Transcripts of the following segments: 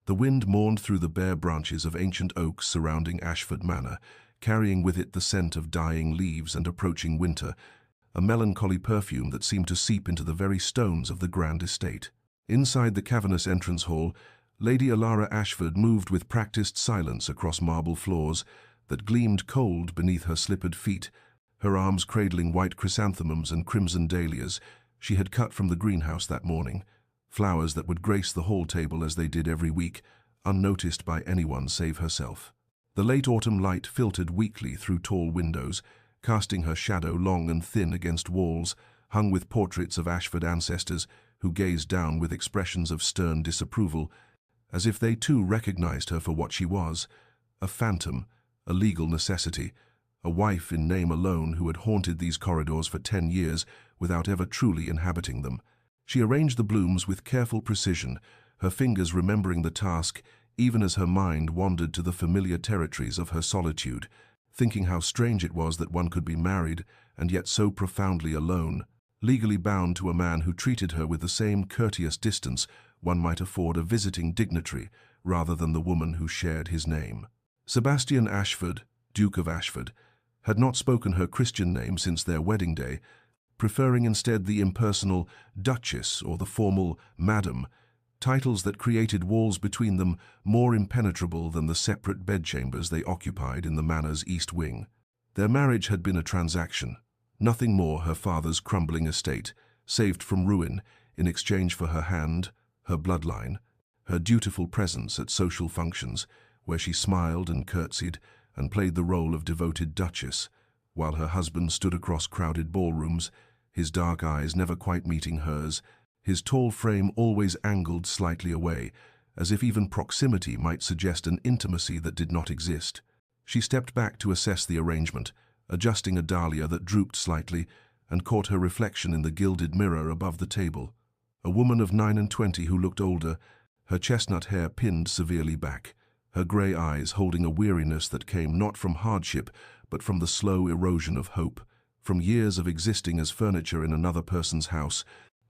The wind mourned through the bare branches of ancient oaks surrounding Ashford Manor, carrying with it the scent of dying leaves and approaching winter, a melancholy perfume that seemed to seep into the very stones of the grand estate. Inside the cavernous entrance hall, Lady Alara Ashford moved with practiced silence across marble floors that gleamed cold beneath her slippered feet, her arms cradling white chrysanthemums and crimson dahlias she had cut from the greenhouse that morning, flowers that would grace the hall table as they did every week, unnoticed by anyone save herself. The late autumn light filtered weakly through tall windows, casting her shadow long and thin against walls hung with portraits of Ashford ancestors who gazed down with expressions of stern disapproval, as if they too recognized her for what she was, a phantom, a legal necessity, a wife in name alone who had haunted these corridors for 10 years without ever truly inhabiting them. She arranged the blooms with careful precision, her fingers remembering the task even as her mind wandered to the familiar territories of her solitude, thinking how strange it was that one could be married and yet so profoundly alone, legally bound to a man who treated her with the same courteous distance one might afford a visiting dignitary rather than the woman who shared his name. Sebastian Ashford, Duke of Ashford, had not spoken her Christian name since their wedding day, preferring instead the impersonal Duchess or the formal Madam, titles that created walls between them more impenetrable than the separate bedchambers they occupied in the manor's east wing. Their marriage had been a transaction, nothing more her father's crumbling estate, saved from ruin in exchange for her hand, her bloodline, her dutiful presence at social functions, where she smiled and curtsied and played the role of devoted duchess, while her husband stood across crowded ballrooms, his dark eyes never quite meeting hers, his tall frame always angled slightly away, as if even proximity might suggest an intimacy that did not exist. She stepped back to assess the arrangement, adjusting a dahlia that drooped slightly, and caught her reflection in the gilded mirror above the table. A woman of 29 who looked older, her chestnut hair pinned severely back, her grey eyes holding a weariness that came not from hardship, but from the slow erosion of hope, from years of existing as furniture in another person's house,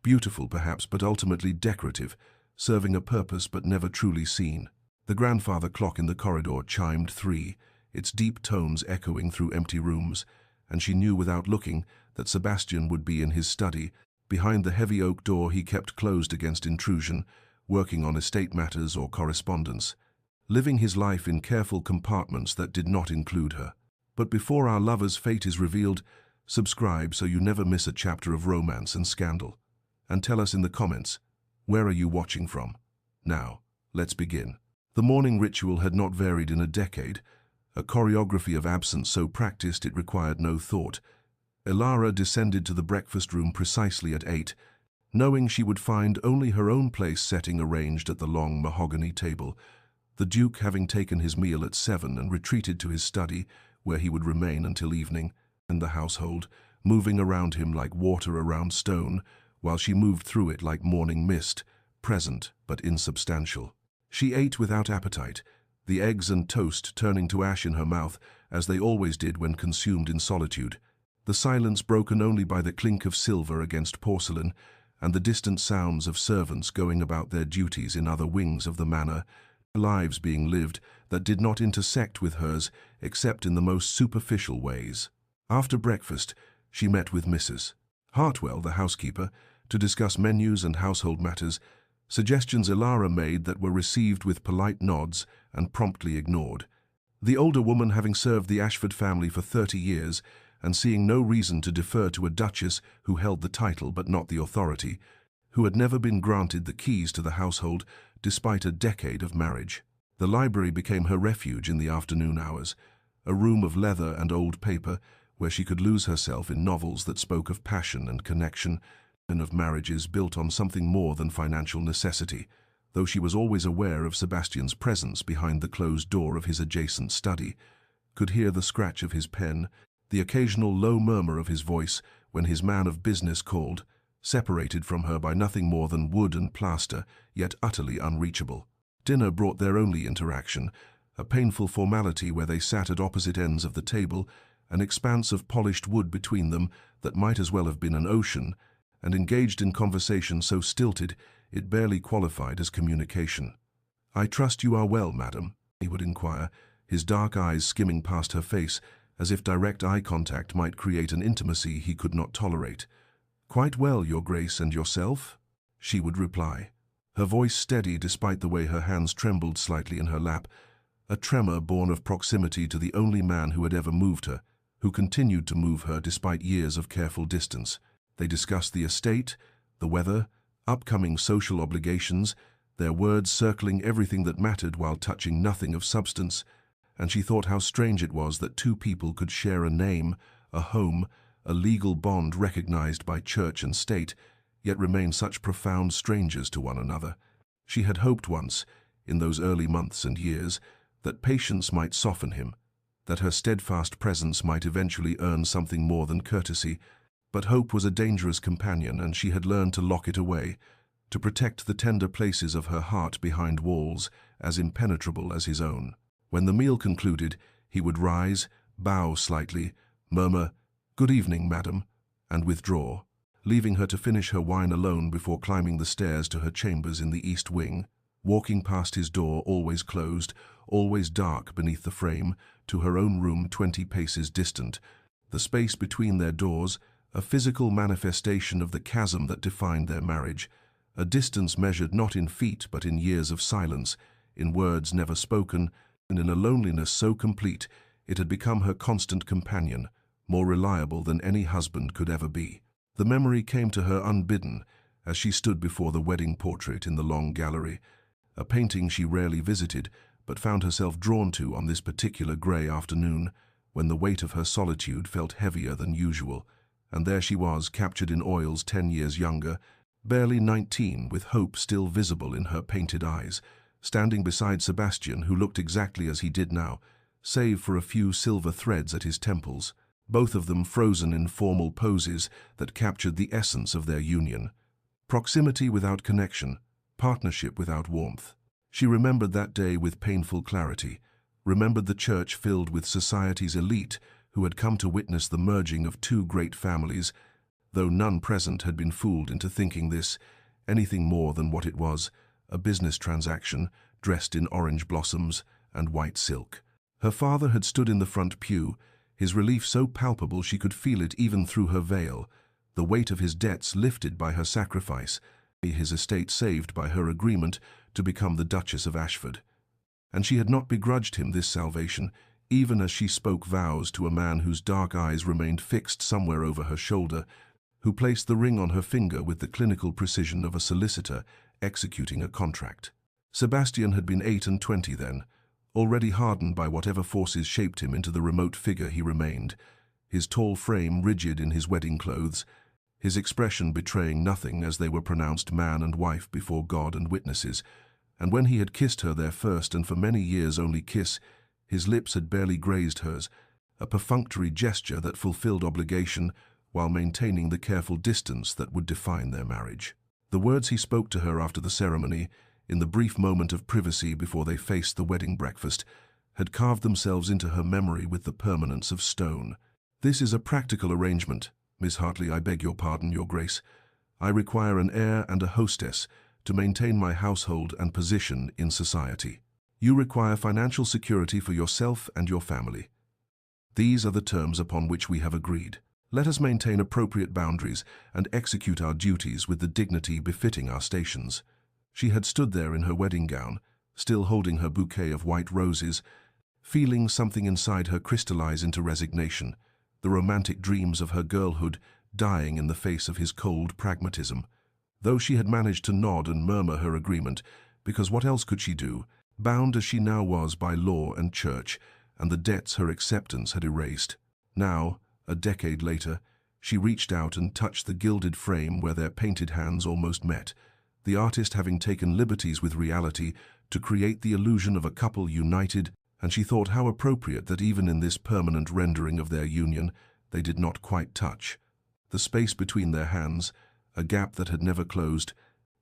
beautiful perhaps but ultimately decorative, serving a purpose but never truly seen. The grandfather clock in the corridor chimed 3, its deep tones echoing through empty rooms, and she knew without looking that Sebastian would be in his study, behind the heavy oak door he kept closed against intrusion, working on estate matters or correspondence, living his life in careful compartments that did not include her. But before our lover's fate is revealed, subscribe so you never miss a chapter of romance and scandal. And tell us in the comments, where are you watching from? Now, let's begin. The morning ritual had not varied in a decade, a choreography of absence so practiced it required no thought. Alara descended to the breakfast room precisely at 8, knowing she would find only her own place setting arranged at the long mahogany table, the Duke having taken his meal at 7 and retreated to his study, where he would remain until evening, and the household, moving around him like water around stone, while she moved through it like morning mist, present but insubstantial. She ate without appetite, the eggs and toast turning to ash in her mouth, as they always did when consumed in solitude, the silence broken only by the clink of silver against porcelain, and the distant sounds of servants going about their duties in other wings of the manor, lives being lived that did not intersect with hers except in the most superficial ways. After breakfast, she met with Mrs. Hartwell, the housekeeper, to discuss menus and household matters, suggestions Alara made that were received with polite nods and promptly ignored. The older woman, having served the Ashford family for 30 years and seeing no reason to defer to a duchess who held the title but not the authority, who had never been granted the keys to the household despite a decade of marriage. The library became her refuge in the afternoon hours, a room of leather and old paper where she could lose herself in novels that spoke of passion and connection, and of marriages built on something more than financial necessity, though she was always aware of Sebastian's presence behind the closed door of his adjacent study, could hear the scratch of his pen, the occasional low murmur of his voice when his man of business called, separated from her by nothing more than wood and plaster, yet utterly unreachable. Dinner brought their only interaction, a painful formality where they sat at opposite ends of the table, an expanse of polished wood between them that might as well have been an ocean, and engaged in conversation so stilted it barely qualified as communication. "I trust you are well, madam," he would inquire, his dark eyes skimming past her face, as if direct eye contact might create an intimacy he could not tolerate. "Quite well, Your Grace, and yourself?" she would reply, her voice steady despite the way her hands trembled slightly in her lap, a tremor born of proximity to the only man who had ever moved her, who continued to move her despite years of careful distance. They discussed the estate, the weather, upcoming social obligations, their words circling everything that mattered while touching nothing of substance, and she thought how strange it was that two people could share a name, a home, a legal bond recognized by church and state, yet remain such profound strangers to one another. She had hoped once, in those early months and years, that patience might soften him, that her steadfast presence might eventually earn something more than courtesy, but hope was a dangerous companion, and she had learned to lock it away, to protect the tender places of her heart behind walls as impenetrable as his own. When the meal concluded, he would rise, bow slightly, murmur, "Good evening, madam," and withdraw, leaving her to finish her wine alone before climbing the stairs to her chambers in the east wing, walking past his door always closed, always dark beneath the frame, to her own room 20 paces distant, the space between their doors, a physical manifestation of the chasm that defined their marriage, a distance measured not in feet but in years of silence, in words never spoken, and in a loneliness so complete it had become her constant companion, more reliable than any husband could ever be. The memory came to her unbidden as she stood before the wedding portrait in the long gallery, a painting she rarely visited but found herself drawn to on this particular grey afternoon, when the weight of her solitude felt heavier than usual, and there she was, captured in oils 10 years younger, barely 19, with hope still visible in her painted eyes, standing beside Sebastian, who looked exactly as he did now, save for a few silver threads at his temples, both of them frozen in formal poses that captured the essence of their union. Proximity without connection, partnership without warmth. She remembered that day with painful clarity, remembered the church filled with society's elite who had come to witness the merging of two great families, though none present had been fooled into thinking this anything more than what it was, a business transaction dressed in orange blossoms and white silk. Her father had stood in the front pew, his relief so palpable she could feel it even through her veil, the weight of his debts lifted by her sacrifice, his estate saved by her agreement to become the Duchess of Ashford. And she had not begrudged him this salvation, even as she spoke vows to a man whose dark eyes remained fixed somewhere over her shoulder, who placed the ring on her finger with the clinical precision of a solicitor executing a contract. Sebastian had been 28 then, already hardened by whatever forces shaped him into the remote figure he remained, his tall frame rigid in his wedding clothes, his expression betraying nothing as they were pronounced man and wife before God and witnesses, and when he had kissed her their first and for many years only kiss, his lips had barely grazed hers, a perfunctory gesture that fulfilled obligation while maintaining the careful distance that would define their marriage. The words he spoke to her after the ceremony, in the brief moment of privacy before they faced the wedding breakfast, had carved themselves into her memory with the permanence of stone. "This is a practical arrangement. Miss Hartley, I beg your pardon, Your Grace. I require an heir and a hostess to maintain my household and position in society. You require financial security for yourself and your family. These are the terms upon which we have agreed. Let us maintain appropriate boundaries and execute our duties with the dignity befitting our stations." She had stood there in her wedding gown, still holding her bouquet of white roses, feeling something inside her crystallize into resignation, the romantic dreams of her girlhood dying in the face of his cold pragmatism. Though she had managed to nod and murmur her agreement, because what else could she do, bound as she now was by law and church, and the debts her acceptance had erased. Now, a decade later, she reached out and touched the gilded frame where their painted hands almost met, the artist having taken liberties with reality to create the illusion of a couple united, and she thought how appropriate that even in this permanent rendering of their union, they did not quite touch. The space between their hands, a gap that had never closed,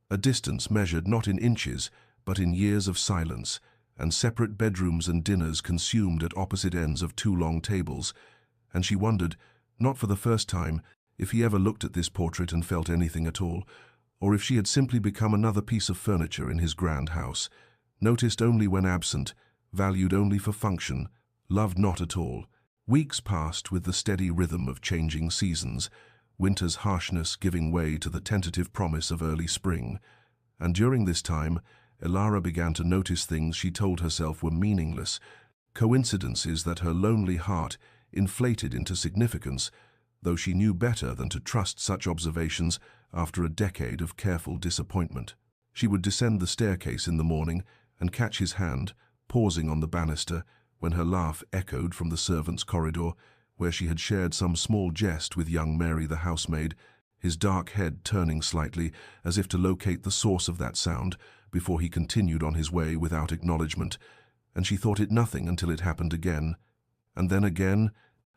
a distance measured not in inches, but in years of silence, and separate bedrooms and dinners consumed at opposite ends of 2 long tables, and she wondered, not for the first time, if he ever looked at this portrait and felt anything at all, or if she had simply become another piece of furniture in his grand house, noticed only when absent, valued only for function, loved not at all. Weeks passed with the steady rhythm of changing seasons, winter's harshness giving way to the tentative promise of early spring. And during this time, Elara began to notice things she told herself were meaningless, coincidences that her lonely heart inflated into significance, though she knew better than to trust such observations after a decade of careful disappointment. She would descend the staircase in the morning and catch his hand, pausing on the banister, when her laugh echoed from the servants' corridor, where she had shared some small jest with young Mary the housemaid, his dark head turning slightly as if to locate the source of that sound before he continued on his way without acknowledgement, and she thought it nothing until it happened again, and then again,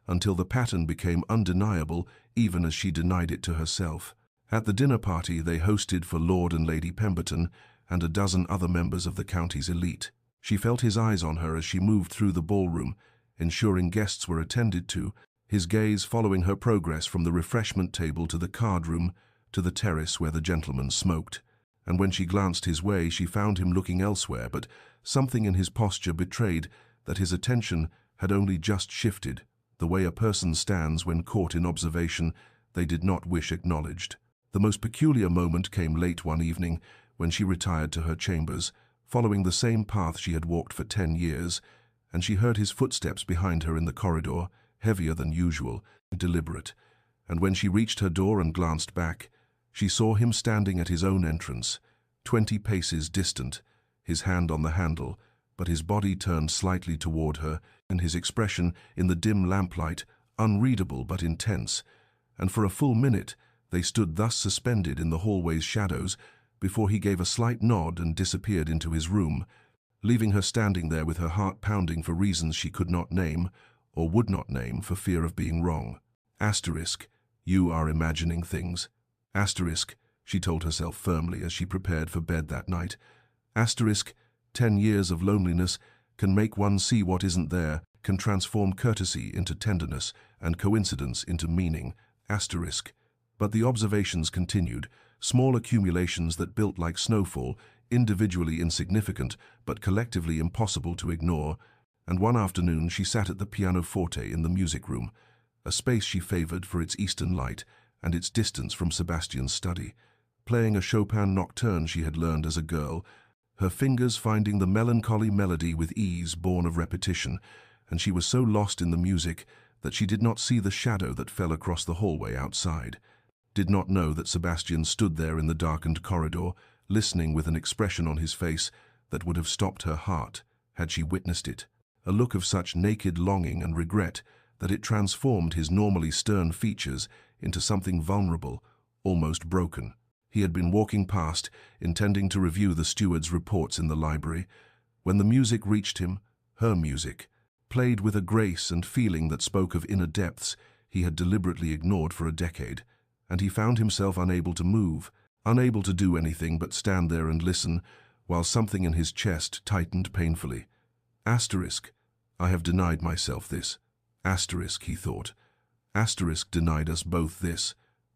until the pattern became undeniable even as she denied it to herself. At the dinner party they hosted for Lord and Lady Pemberton and a dozen other members of the county's elite. She felt his eyes on her as she moved through the ballroom, ensuring guests were attended to, his gaze following her progress from the refreshment table to the card room to the terrace where the gentlemen smoked. And when she glanced his way, she found him looking elsewhere, but something in his posture betrayed that his attention had only just shifted, the way a person stands when caught in observation they did not wish acknowledged. The most peculiar moment came late one evening when she retired to her chambers, following the same path she had walked for 10 years, and she heard his footsteps behind her in the corridor, heavier than usual, deliberate. And when she reached her door and glanced back, she saw him standing at his own entrance, 20 paces distant, his hand on the handle, but his body turned slightly toward her, and his expression, in the dim lamplight, unreadable but intense. And for a full minute they stood thus suspended in the hallway's shadows before he gave a slight nod and disappeared into his room, leaving her standing there with her heart pounding for reasons she could not name, or would not name for fear of being wrong. Asterisk, you are imagining things. Asterisk, she told herself firmly as she prepared for bed that night. Asterisk, 10 years of loneliness can make one see what isn't there, can transform courtesy into tenderness and coincidence into meaning. Asterisk. But the observations continued, small accumulations that built like snowfall, individually insignificant but collectively impossible to ignore, and one afternoon she sat at the pianoforte in the music room, a space she favored for its eastern light and its distance from Sebastian's study, playing a Chopin nocturne she had learned as a girl, her fingers finding the melancholy melody with ease born of repetition, and she was so lost in the music that she did not see the shadow that fell across the hallway outside, did not know that Sebastian stood there in the darkened corridor, listening with an expression on his face that would have stopped her heart had she witnessed it, a look of such naked longing and regret that it transformed his normally stern features into something vulnerable, almost broken. He had been walking past, intending to review the steward's reports in the library, when the music reached him, her music, played with a grace and feeling that spoke of inner depths he had deliberately ignored for a decade, and he found himself unable to move, unable to do anything but stand there and listen, while something in his chest tightened painfully. Asterisk, I have denied myself this. Asterisk, he thought. Asterisk denied us both this.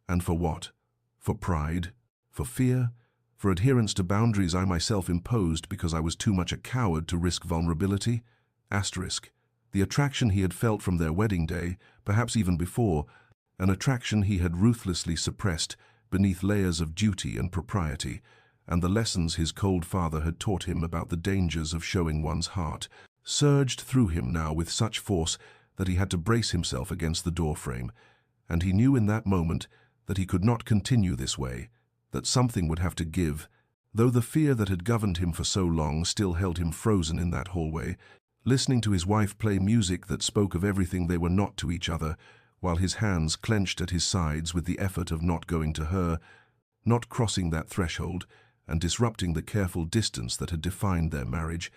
And for what? For pride? For fear? For adherence to boundaries I myself imposed because I was too much a coward to risk vulnerability? Asterisk. The attraction he had felt from their wedding day, perhaps even before, an attraction he had ruthlessly suppressed beneath layers of duty and propriety, and the lessons his cold father had taught him about the dangers of showing one's heart, surged through him now with such force that he had to brace himself against the doorframe, and he knew in that moment that he could not continue this way, that something would have to give, though the fear that had governed him for so long still held him frozen in that hallway, listening to his wife play music that spoke of everything they were not to each other, while his hands clenched at his sides with the effort of not going to her, not crossing that threshold and disrupting the careful distance that had defined their marriage,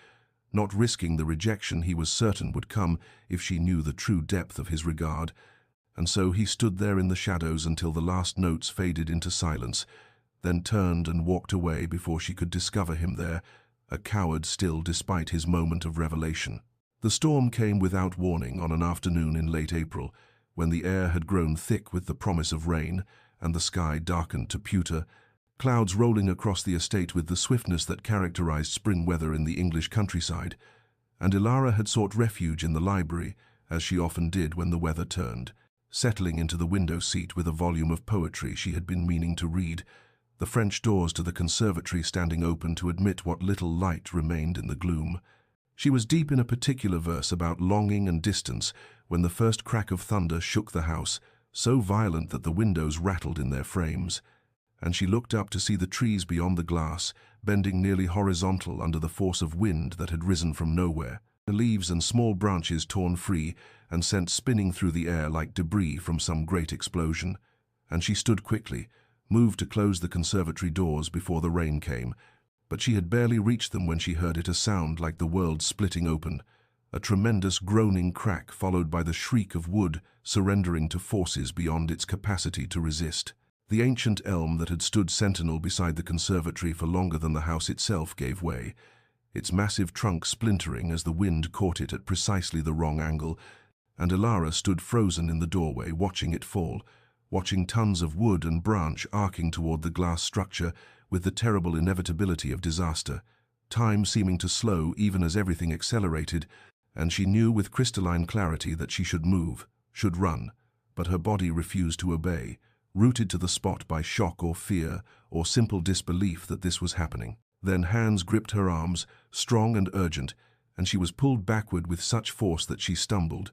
not risking the rejection he was certain would come if she knew the true depth of his regard. And so he stood there in the shadows until the last notes faded into silence, then turned and walked away before she could discover him there, a coward still despite his moment of revelation. The storm came without warning on an afternoon in late April, when the air had grown thick with the promise of rain and the sky darkened to pewter. clouds rolling across the estate with the swiftness that characterized spring weather in the English countryside, and Ilara had sought refuge in the library, as she often did when the weather turned, settling into the window seat with a volume of poetry she had been meaning to read, the French doors to the conservatory standing open to admit what little light remained in the gloom. She was deep in a particular verse about longing and distance when the first crack of thunder shook the house, so violent that the windows rattled in their frames, and she looked up to see the trees beyond the glass, bending nearly horizontal under the force of wind that had risen from nowhere, the leaves and small branches torn free and sent spinning through the air like debris from some great explosion. And she stood quickly, moved to close the conservatory doors before the rain came, but she had barely reached them when she heard it, a sound like the world splitting open, a tremendous groaning crack followed by the shriek of wood surrendering to forces beyond its capacity to resist. The ancient elm that had stood sentinel beside the conservatory for longer than the house itself gave way, its massive trunk splintering as the wind caught it at precisely the wrong angle, and Ilara stood frozen in the doorway, watching it fall, watching tons of wood and branch arcing toward the glass structure with the terrible inevitability of disaster, time seeming to slow even as everything accelerated, and she knew with crystalline clarity that she should move, should run, but her body refused to obey, rooted to the spot by shock or fear or simple disbelief that this was happening. Then hands gripped her arms, strong and urgent, and she was pulled backward with such force that she stumbled,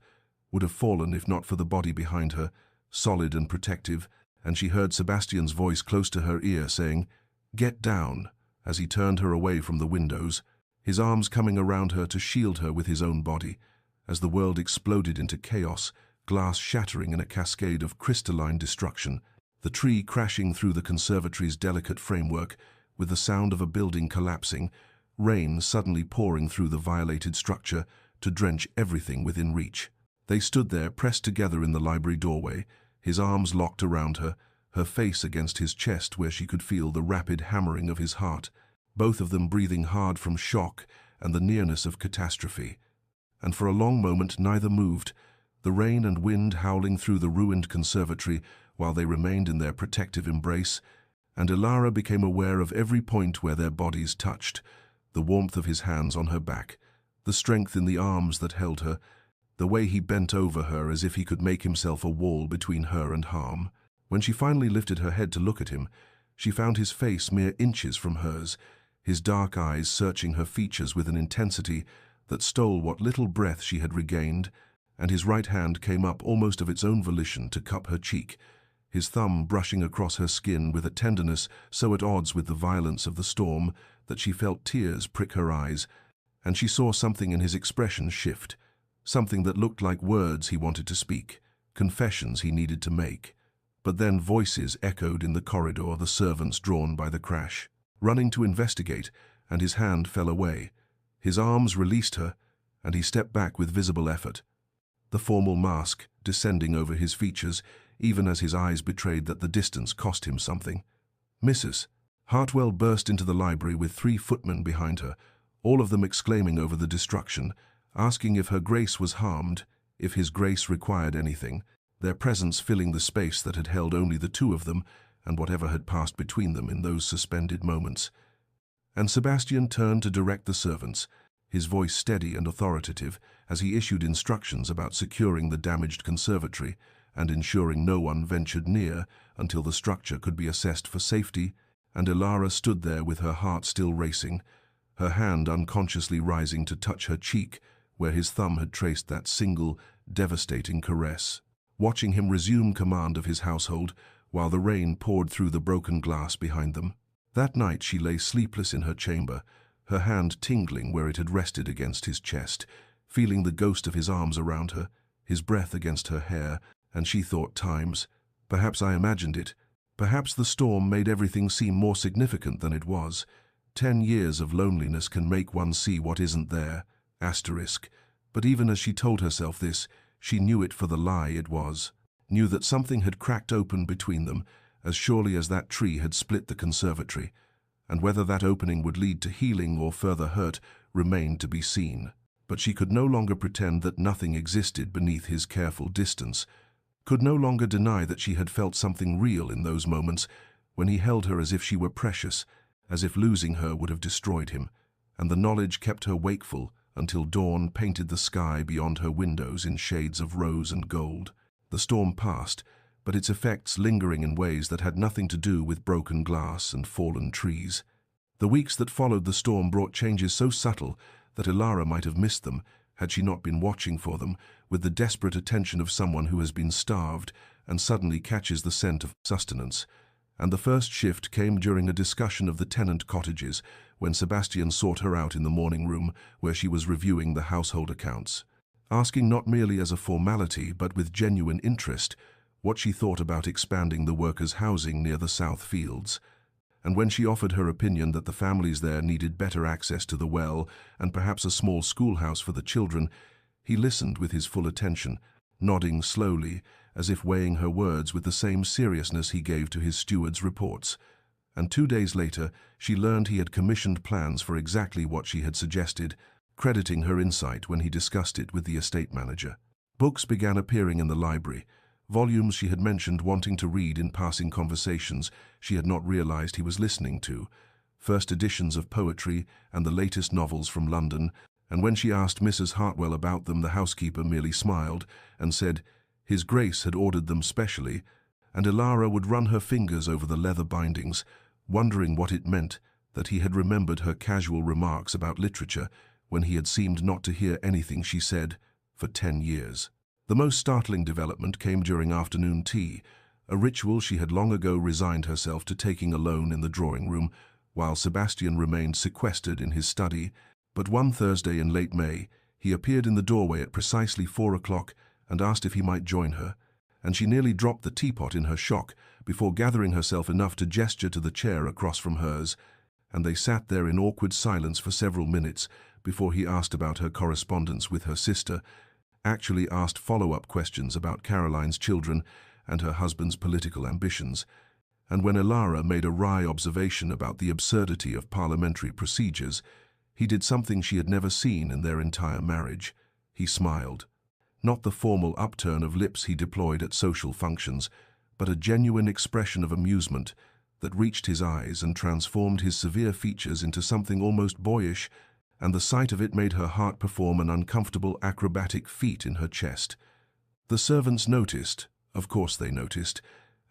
would have fallen if not for the body behind her, solid and protective, and she heard Sebastian's voice close to her ear saying, "Get down," as he turned her away from the windows, his arms coming around her to shield her with his own body, as the world exploded into chaos, glass shattering in a cascade of crystalline destruction, the tree crashing through the conservatory's delicate framework, with the sound of a building collapsing, rain suddenly pouring through the violated structure to drench everything within reach. They stood there, pressed together in the library doorway, his arms locked around her, her face against his chest where she could feel the rapid hammering of his heart, both of them breathing hard from shock and the nearness of catastrophe. And for a long moment neither moved, the rain and wind howling through the ruined conservatory while they remained in their protective embrace, and Ilara became aware of every point where their bodies touched, the warmth of his hands on her back, the strength in the arms that held her, the way he bent over her as if he could make himself a wall between her and harm. When she finally lifted her head to look at him, she found his face mere inches from hers, his dark eyes searching her features with an intensity that stole what little breath she had regained, and his right hand came up almost of its own volition to cup her cheek, his thumb brushing across her skin with a tenderness so at odds with the violence of the storm that she felt tears prick her eyes, and she saw something in his expression shift, something that looked like words he wanted to speak, confessions he needed to make. But then voices echoed in the corridor, the servants drawn by the crash, running to investigate, and his hand fell away. His arms released her, and he stepped back with visible effort, the formal mask descending over his features, even as his eyes betrayed that the distance cost him something. "Mrs." Hartwell burst into the library with 3 footmen behind her, all of them exclaiming over the destruction, asking if her grace was harmed, if his grace required anything, their presence filling the space that had held only the 2 of them and whatever had passed between them in those suspended moments. And Sebastian turned to direct the servants, his voice steady and authoritative as he issued instructions about securing the damaged conservatory and ensuring no one ventured near until the structure could be assessed for safety, and Ilara stood there with her heart still racing, her hand unconsciously rising to touch her cheek where his thumb had traced that single, devastating caress, watching him resume command of his household while the rain poured through the broken glass behind them. That night she lay sleepless in her chamber, her hand tingling where it had rested against his chest, feeling the ghost of his arms around her, his breath against her hair, and she thought times, perhaps I imagined it, perhaps the storm made everything seem more significant than it was. 10 years of loneliness can make one see what isn't there, asterisk. But even as she told herself this, she knew it for the lie it was, knew that something had cracked open between them, as surely as that tree had split the conservatory, and whether that opening would lead to healing or further hurt remained to be seen. But she could no longer pretend that nothing existed beneath his careful distance, could no longer deny that she had felt something real in those moments when he held her as if she were precious, as if losing her would have destroyed him, and the knowledge kept her wakeful until dawn painted the sky beyond her windows in shades of rose and gold. The storm passed, but its effects lingering in ways that had nothing to do with broken glass and fallen trees. The weeks that followed the storm brought changes so subtle that Ilara might have missed them had she not been watching for them with the desperate attention of someone who has been starved and suddenly catches the scent of sustenance. And the first shift came during a discussion of the tenant cottages, when Sebastian sought her out in the morning room where she was reviewing the household accounts, asking not merely as a formality but with genuine interest what she thought about expanding the workers' housing near the South Fields. And when she offered her opinion that the families there needed better access to the well and perhaps a small schoolhouse for the children, he listened with his full attention, nodding slowly, as if weighing her words with the same seriousness he gave to his steward's reports. And 2 days later, she learned he had commissioned plans for exactly what she had suggested, crediting her insight when he discussed it with the estate manager. Books began appearing in the library, volumes she had mentioned wanting to read in passing conversations she had not realized he was listening to, first editions of poetry and the latest novels from London, and when she asked Mrs. Hartwell about them, the housekeeper merely smiled and said His Grace had ordered them specially, and Ilara would run her fingers over the leather bindings, wondering what it meant that he had remembered her casual remarks about literature when he had seemed not to hear anything she said for 10 years. The most startling development came during afternoon tea, a ritual she had long ago resigned herself to taking alone in the drawing room, while Sebastian remained sequestered in his study. But one Thursday in late May, he appeared in the doorway at precisely 4 o'clock and asked if he might join her, and she nearly dropped the teapot in her shock before gathering herself enough to gesture to the chair across from hers, and they sat there in awkward silence for several minutes before he asked about her correspondence with her sister, actually asked follow-up questions about Caroline's children and her husband's political ambitions, and when Ilara made a wry observation about the absurdity of parliamentary procedures, he did something she had never seen in their entire marriage. He smiled. Not the formal upturn of lips he deployed at social functions, but a genuine expression of amusement that reached his eyes and transformed his severe features into something almost boyish, and the sight of it made her heart perform an uncomfortable acrobatic feat in her chest. The servants noticed, of course they noticed,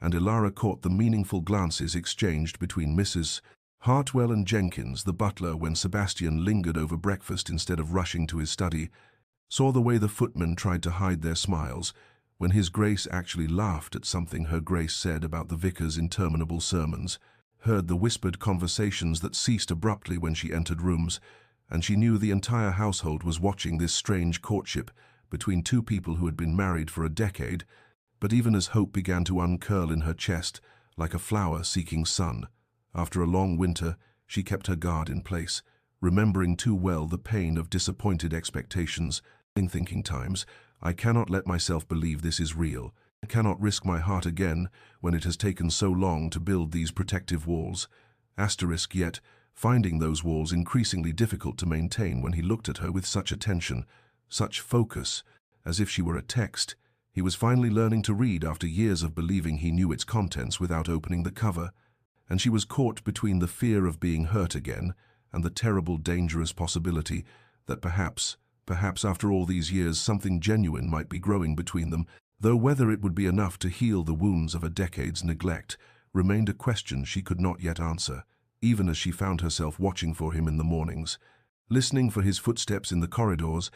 and Ilara caught the meaningful glances exchanged between Mrs. Hartwell and Jenkins, the butler, when Sebastian lingered over breakfast instead of rushing to his study, saw the way the footmen tried to hide their smiles, when His Grace actually laughed at something Her Grace said about the vicar's interminable sermons, heard the whispered conversations that ceased abruptly when she entered rooms, and she knew the entire household was watching this strange courtship between two people who had been married for a decade. But even as hope began to uncurl in her chest, like a flower seeking sun, after a long winter, she kept her guard in place, remembering too well the pain of disappointed expectations, thinking times, I cannot let myself believe this is real. I cannot risk my heart again when it has taken so long to build these protective walls. Yet, finding those walls increasingly difficult to maintain when he looked at her with such attention, such focus, as if she were a text, he was finally learning to read after years of believing he knew its contents without opening the cover, and she was caught between the fear of being hurt again and the terrible, dangerous possibility that perhaps after all these years something genuine might be growing between them, though whether it would be enough to heal the wounds of a decade's neglect remained a question she could not yet answer, even as she found herself watching for him in the mornings, listening for his footsteps in the corridors,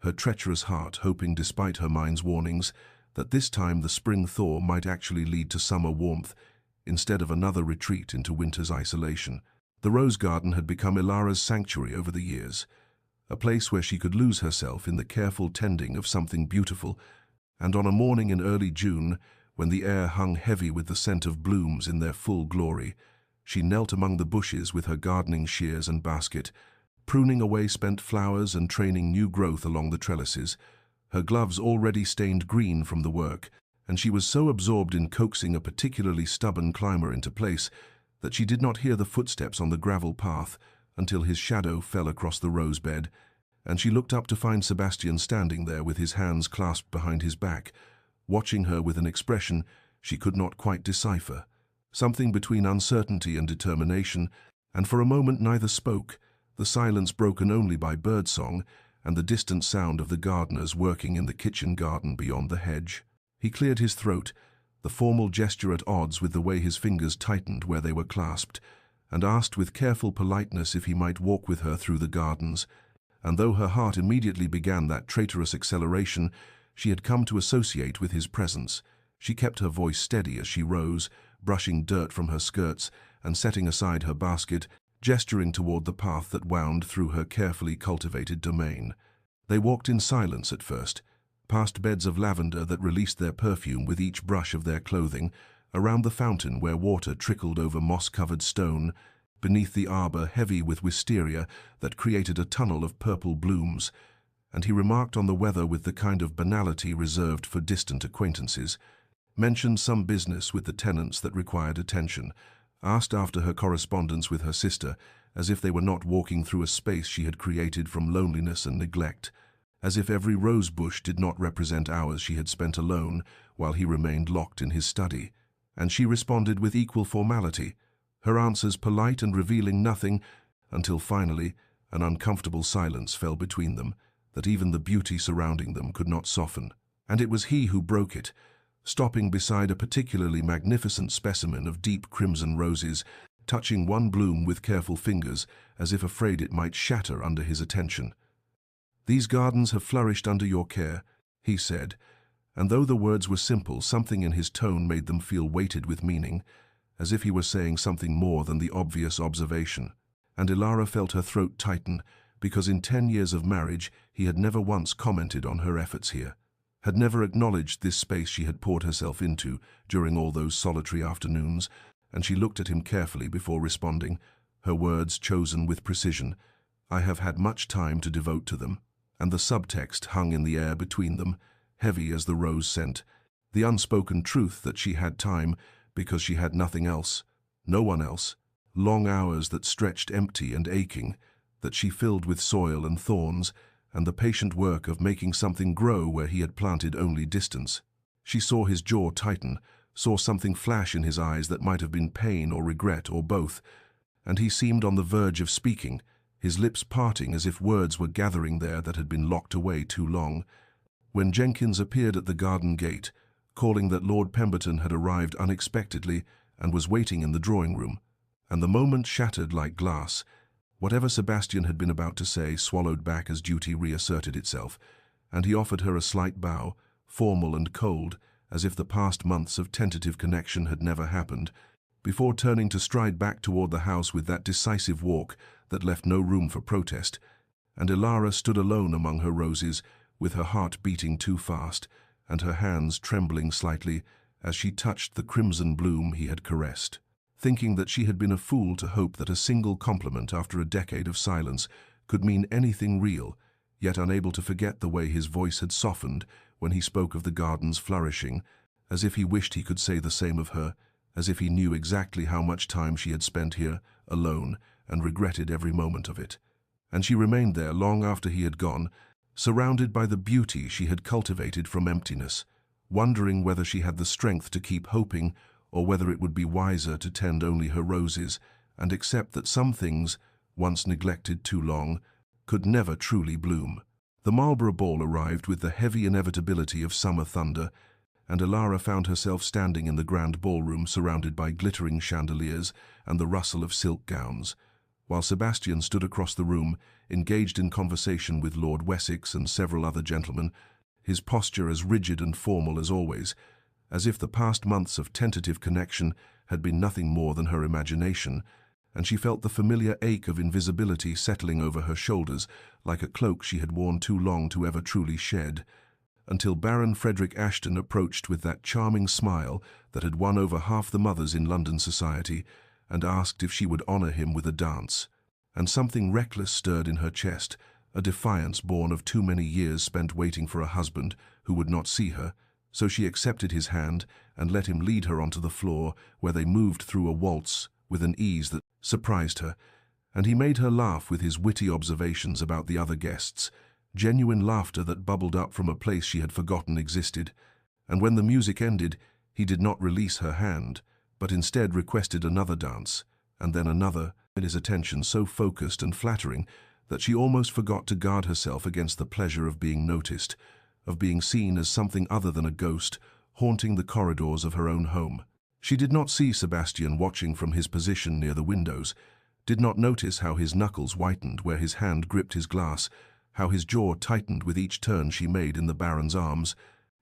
her treacherous heart hoping, despite her mind's warnings, that this time the spring thaw might actually lead to summer warmth instead of another retreat into winter's isolation. The rose garden had become Ilara's sanctuary over the years, a place where she could lose herself in the careful tending of something beautiful, and on a morning in early June, when the air hung heavy with the scent of blooms in their full glory, she knelt among the bushes with her gardening shears and basket, pruning away spent flowers and training new growth along the trellises, her gloves already stained green from the work, and she was so absorbed in coaxing a particularly stubborn climber into place that she did not hear the footsteps on the gravel path until his shadow fell across the rose bed, and she looked up to find Sebastian standing there with his hands clasped behind his back, watching her with an expression she could not quite decipher, something between uncertainty and determination, and for a moment neither spoke, the silence broken only by birdsong and the distant sound of the gardeners working in the kitchen garden beyond the hedge. He cleared his throat, the formal gesture at odds with the way his fingers tightened where they were clasped, and asked with careful politeness if he might walk with her through the gardens. And though her heart immediately began that traitorous acceleration she had come to associate with his presence, she kept her voice steady as she rose, brushing dirt from her skirts and setting aside her basket, gesturing toward the path that wound through her carefully cultivated domain. They walked in silence at first, past beds of lavender that released their perfume with each brush of their clothing, around the fountain where water trickled over moss-covered stone, beneath the arbor heavy with wisteria that created a tunnel of purple blooms, and he remarked on the weather with the kind of banality reserved for distant acquaintances, mentioned some business with the tenants that required attention, asked after her correspondence with her sister, as if they were not walking through a space she had created from loneliness and neglect, as if every rose bush did not represent hours she had spent alone while he remained locked in his study. And she responded with equal formality, her answers polite and revealing nothing, until finally an uncomfortable silence fell between them that even the beauty surrounding them could not soften. And it was he who broke it, stopping beside a particularly magnificent specimen of deep crimson roses, touching one bloom with careful fingers as if afraid it might shatter under his attention. "These gardens have flourished under your care," he said, and though the words were simple, something in his tone made them feel weighted with meaning, as if he were saying something more than the obvious observation. And Ilara felt her throat tighten, because in 10 years of marriage he had never once commented on her efforts here, had never acknowledged this space she had poured herself into during all those solitary afternoons, and she looked at him carefully before responding, her words chosen with precision. "I have had much time to devote to them," and the subtext hung in the air between them, heavy as the rose scent, the unspoken truth that she had time because she had nothing else, no one else, long hours that stretched empty and aching, that she filled with soil and thorns, and the patient work of making something grow where he had planted only distance. She saw his jaw tighten, saw something flash in his eyes that might have been pain or regret or both, and he seemed on the verge of speaking, his lips parting as if words were gathering there that had been locked away too long, when Jenkins appeared at the garden gate, calling that Lord Pemberton had arrived unexpectedly and was waiting in the drawing-room, and the moment shattered like glass. Whatever Sebastian had been about to say swallowed back as duty reasserted itself, and he offered her a slight bow, formal and cold, as if the past months of tentative connection had never happened, before turning to stride back toward the house with that decisive walk that left no room for protest. And Ilara stood alone among her roses, with her heart beating too fast, and her hands trembling slightly as she touched the crimson bloom he had caressed, thinking that she had been a fool to hope that a single compliment after a decade of silence could mean anything real, yet unable to forget the way his voice had softened when he spoke of the garden's flourishing, as if he wished he could say the same of her, as if he knew exactly how much time she had spent here, alone, and regretted every moment of it. And she remained there long after he had gone, surrounded by the beauty she had cultivated from emptiness, wondering whether she had the strength to keep hoping, or whether it would be wiser to tend only her roses and accept that some things, once neglected too long, could never truly bloom. The Marlborough Ball arrived with the heavy inevitability of summer thunder, and Ilara found herself standing in the grand ballroom surrounded by glittering chandeliers and the rustle of silk gowns, while Sebastian stood across the room, engaged in conversation with Lord Wessex and several other gentlemen, his posture as rigid and formal as always, as if the past months of tentative connection had been nothing more than her imagination, and she felt the familiar ache of invisibility settling over her shoulders like a cloak she had worn too long to ever truly shed, until Baron Frederick Ashton approached with that charming smile that had won over half the mothers in London society, and asked if she would honor him with a dance. And something reckless stirred in her chest, a defiance born of too many years spent waiting for a husband who would not see her, so she accepted his hand and let him lead her onto the floor, where they moved through a waltz with an ease that surprised her, and he made her laugh with his witty observations about the other guests, genuine laughter that bubbled up from a place she had forgotten existed. And when the music ended, he did not release her hand, but instead requested another dance, and then another, and his attention so focused and flattering that she almost forgot to guard herself against the pleasure of being noticed, of being seen as something other than a ghost, haunting the corridors of her own home. She did not see Sebastian watching from his position near the windows, did not notice how his knuckles whitened where his hand gripped his glass, how his jaw tightened with each turn she made in the Baron's arms,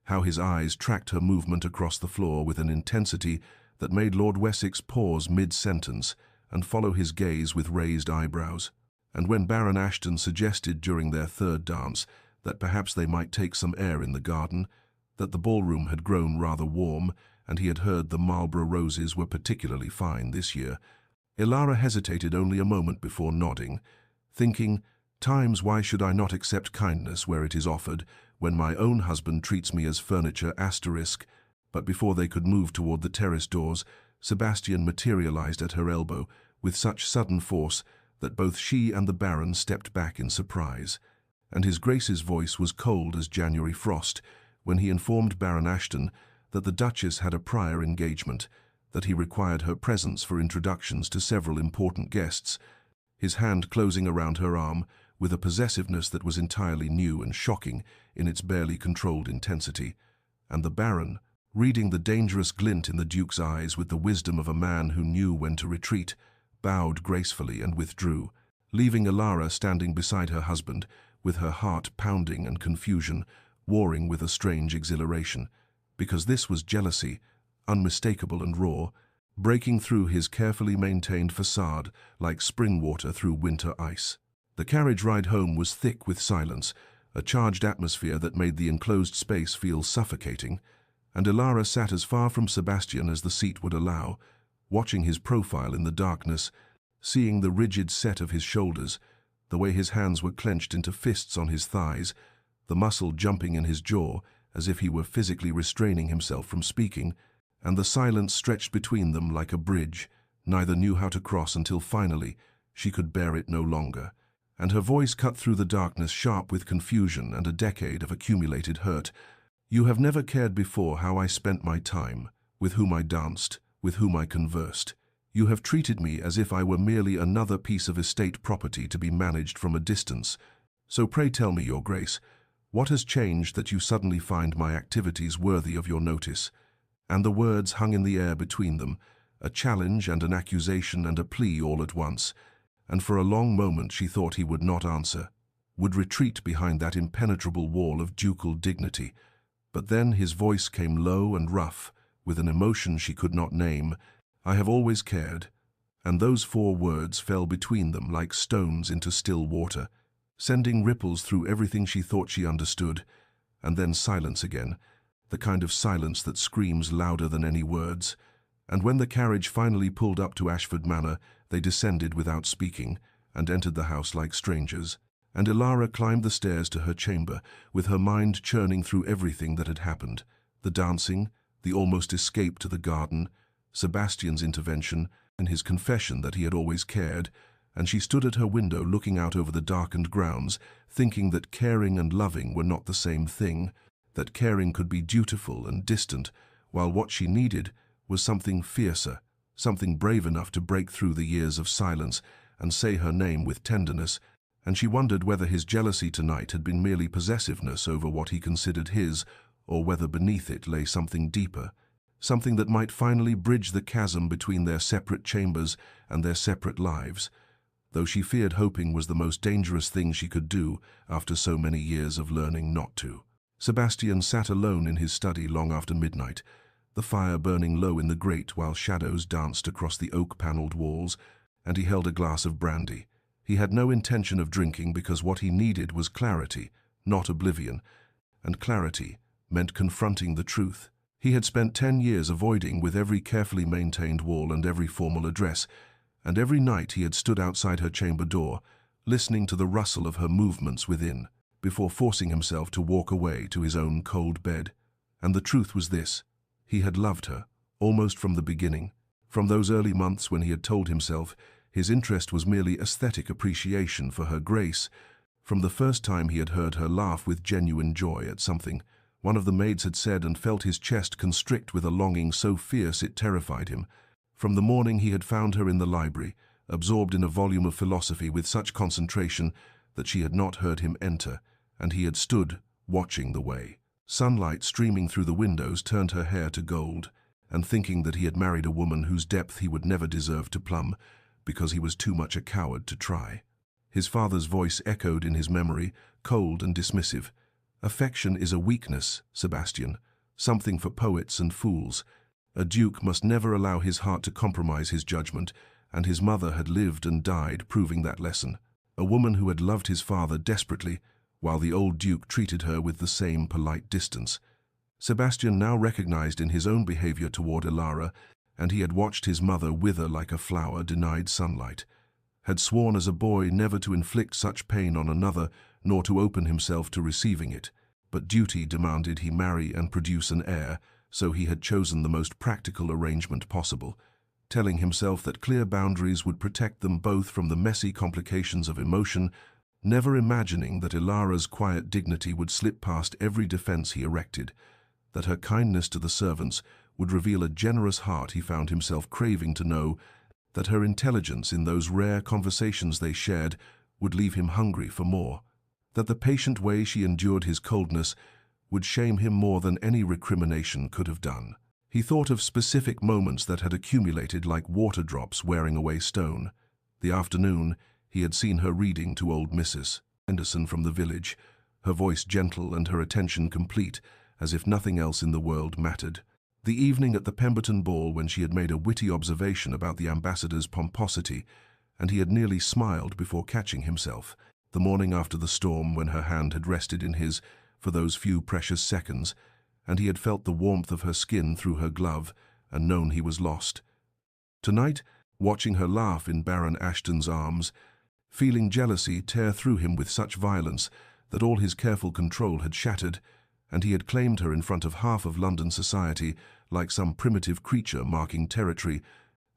how his eyes tracked her movement across the floor with an intensity that made Lord Wessex pause mid-sentence and follow his gaze with raised eyebrows. And when Baron Ashton suggested during their third dance that perhaps they might take some air in the garden, that the ballroom had grown rather warm, and he had heard the Marlborough roses were particularly fine this year, Ilara hesitated only a moment before nodding, thinking, "Times, why should I not accept kindness where it is offered, when my own husband treats me as furniture *?" But before they could move toward the terrace doors, Sebastian materialized at her elbow with such sudden force that both she and the Baron stepped back in surprise, and his Grace's voice was cold as January frost when he informed Baron Ashton that the Duchess had a prior engagement, that he required her presence for introductions to several important guests, his hand closing around her arm with a possessiveness that was entirely new and shocking in its barely controlled intensity. And the Baron, reading the dangerous glint in the Duke's eyes with the wisdom of a man who knew when to retreat, bowed gracefully and withdrew, leaving Ilara standing beside her husband, with her heart pounding and confusion, warring with a strange exhilaration, because this was jealousy, unmistakable and raw, breaking through his carefully maintained facade like spring water through winter ice. The carriage ride home was thick with silence, a charged atmosphere that made the enclosed space feel suffocating, and Ilara sat as far from Sebastian as the seat would allow, watching his profile in the darkness, seeing the rigid set of his shoulders, the way his hands were clenched into fists on his thighs, the muscle jumping in his jaw as if he were physically restraining himself from speaking, and the silence stretched between them like a bridge neither knew how to cross until finally she could bear it no longer, and her voice cut through the darkness sharp with confusion and a decade of accumulated hurt. "You have never cared before how I spent my time, with whom I danced, with whom I conversed. You have treated me as if I were merely another piece of estate property to be managed from a distance. So pray tell me, Your Grace, what has changed that you suddenly find my activities worthy of your notice?" And the words hung in the air between them, a challenge and an accusation and a plea all at once, and for a long moment she thought he would not answer, would retreat behind that impenetrable wall of ducal dignity. But then his voice came low and rough, with an emotion she could not name. "I have always cared," and those 4 words fell between them like stones into still water, sending ripples through everything she thought she understood, and then silence again, the kind of silence that screams louder than any words. And when the carriage finally pulled up to Ashford Manor, they descended without speaking, and entered the house like strangers. And Ilara climbed the stairs to her chamber, with her mind churning through everything that had happened: the dancing, the almost escape to the garden, Sebastian's intervention, and his confession that he had always cared. And she stood at her window looking out over the darkened grounds, thinking that caring and loving were not the same thing, that caring could be dutiful and distant, while what she needed was something fiercer, something brave enough to break through the years of silence and say her name with tenderness. And she wondered whether his jealousy tonight had been merely possessiveness over what he considered his, or whether beneath it lay something deeper, something that might finally bridge the chasm between their separate chambers and their separate lives, though she feared hoping was the most dangerous thing she could do after so many years of learning not to. Sebastian sat alone in his study long after midnight, the fire burning low in the grate while shadows danced across the oak-panelled walls, and he held a glass of brandy. He had no intention of drinking because what he needed was clarity, not oblivion, and clarity meant confronting the truth. He had spent 10 years avoiding with every carefully maintained wall and every formal address, and every night he had stood outside her chamber door, listening to the rustle of her movements within, before forcing himself to walk away to his own cold bed. And the truth was this: he had loved her, almost from the beginning. From those early months when he had told himself his interest was merely aesthetic appreciation for her grace, from the first time he had heard her laugh with genuine joy at something one of the maids had said and felt his chest constrict with a longing so fierce it terrified him, From the morning he had found her in the library, absorbed in a volume of philosophy with such concentration that she had not heard him enter, and he had stood, watching the way. Sunlight streaming through the windows turned her hair to gold, and thinking that he had married a woman whose depth he would never deserve to plumb, because he was too much a coward to try. His father's voice echoed in his memory, cold and dismissive. "Affection is a weakness, Sebastian, something for poets and fools. A duke must never allow his heart to compromise his judgment, and his mother had lived and died proving that lesson. A woman who had loved his father desperately, while the old duke treated her with the same polite distance." Sebastian now recognized in his own behavior toward Elara, and he had watched his mother wither like a flower denied sunlight, had sworn as a boy never to inflict such pain on another, nor to open himself to receiving it. But duty demanded he marry and produce an heir, so he had chosen the most practical arrangement possible, telling himself that clear boundaries would protect them both from the messy complications of emotion, never imagining that Elara's quiet dignity would slip past every defense he erected, that her kindness to the servants would reveal a generous heart he found himself craving to know, that her intelligence in those rare conversations they shared would leave him hungry for more, that the patient way she endured his coldness would shame him more than any recrimination could have done. He thought of specific moments that had accumulated like water drops wearing away stone. The afternoon, he had seen her reading to old Mrs. Henderson from the village, her voice gentle and her attention complete, as if nothing else in the world mattered. The evening at the Pemberton ball when she had made a witty observation about the ambassador's pomposity, and he had nearly smiled before catching himself. The morning after the storm when her hand had rested in his for those few precious seconds, and he had felt the warmth of her skin through her glove and known he was lost. Tonight, watching her laugh in Baron Ashton's arms, feeling jealousy tear through him with such violence that all his careful control had shattered, and he had claimed her in front of half of London society like some primitive creature marking territory,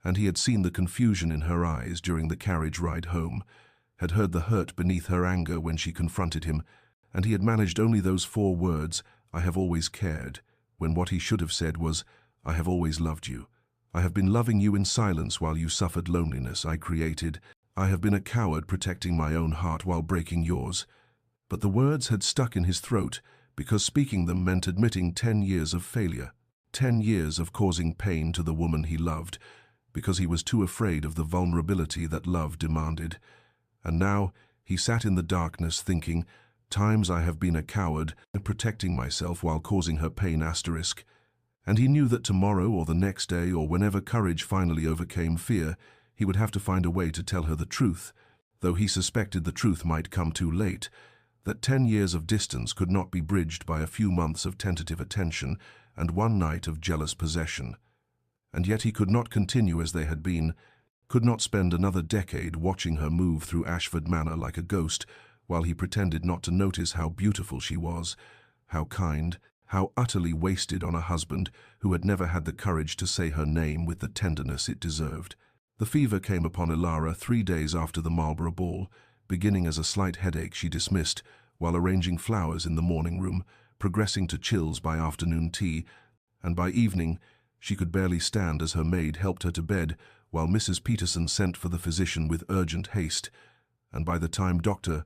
and he had seen the confusion in her eyes during the carriage ride home, had heard the hurt beneath her anger when she confronted him, and he had managed only those 4 words, "I have always cared," when what he should have said was, "I have always loved you. I have been loving you in silence while you suffered loneliness I created. I have been a coward protecting my own heart while breaking yours." But the words had stuck in his throat because speaking them meant admitting 10 years of failure, 10 years of causing pain to the woman he loved, because he was too afraid of the vulnerability that love demanded. And now he sat in the darkness thinking, "Times I have been a coward, protecting myself while causing her pain asterisk." And he knew that tomorrow or the next day or whenever courage finally overcame fear, he would have to find a way to tell her the truth, though he suspected the truth might come too late, that 10 years of distance could not be bridged by a few months of tentative attention and 1 night of jealous possession. And yet he could not continue as they had been, could not spend another decade watching her move through Ashford Manor like a ghost, while he pretended not to notice how beautiful she was, how kind, how utterly wasted on a husband who had never had the courage to say her name with the tenderness it deserved. The fever came upon Elara 3 days after the Marlborough ball, beginning as a slight headache she dismissed while arranging flowers in the morning room, progressing to chills by afternoon tea, and by evening she could barely stand as her maid helped her to bed while Mrs. Peterson sent for the physician with urgent haste. And by the time Dr.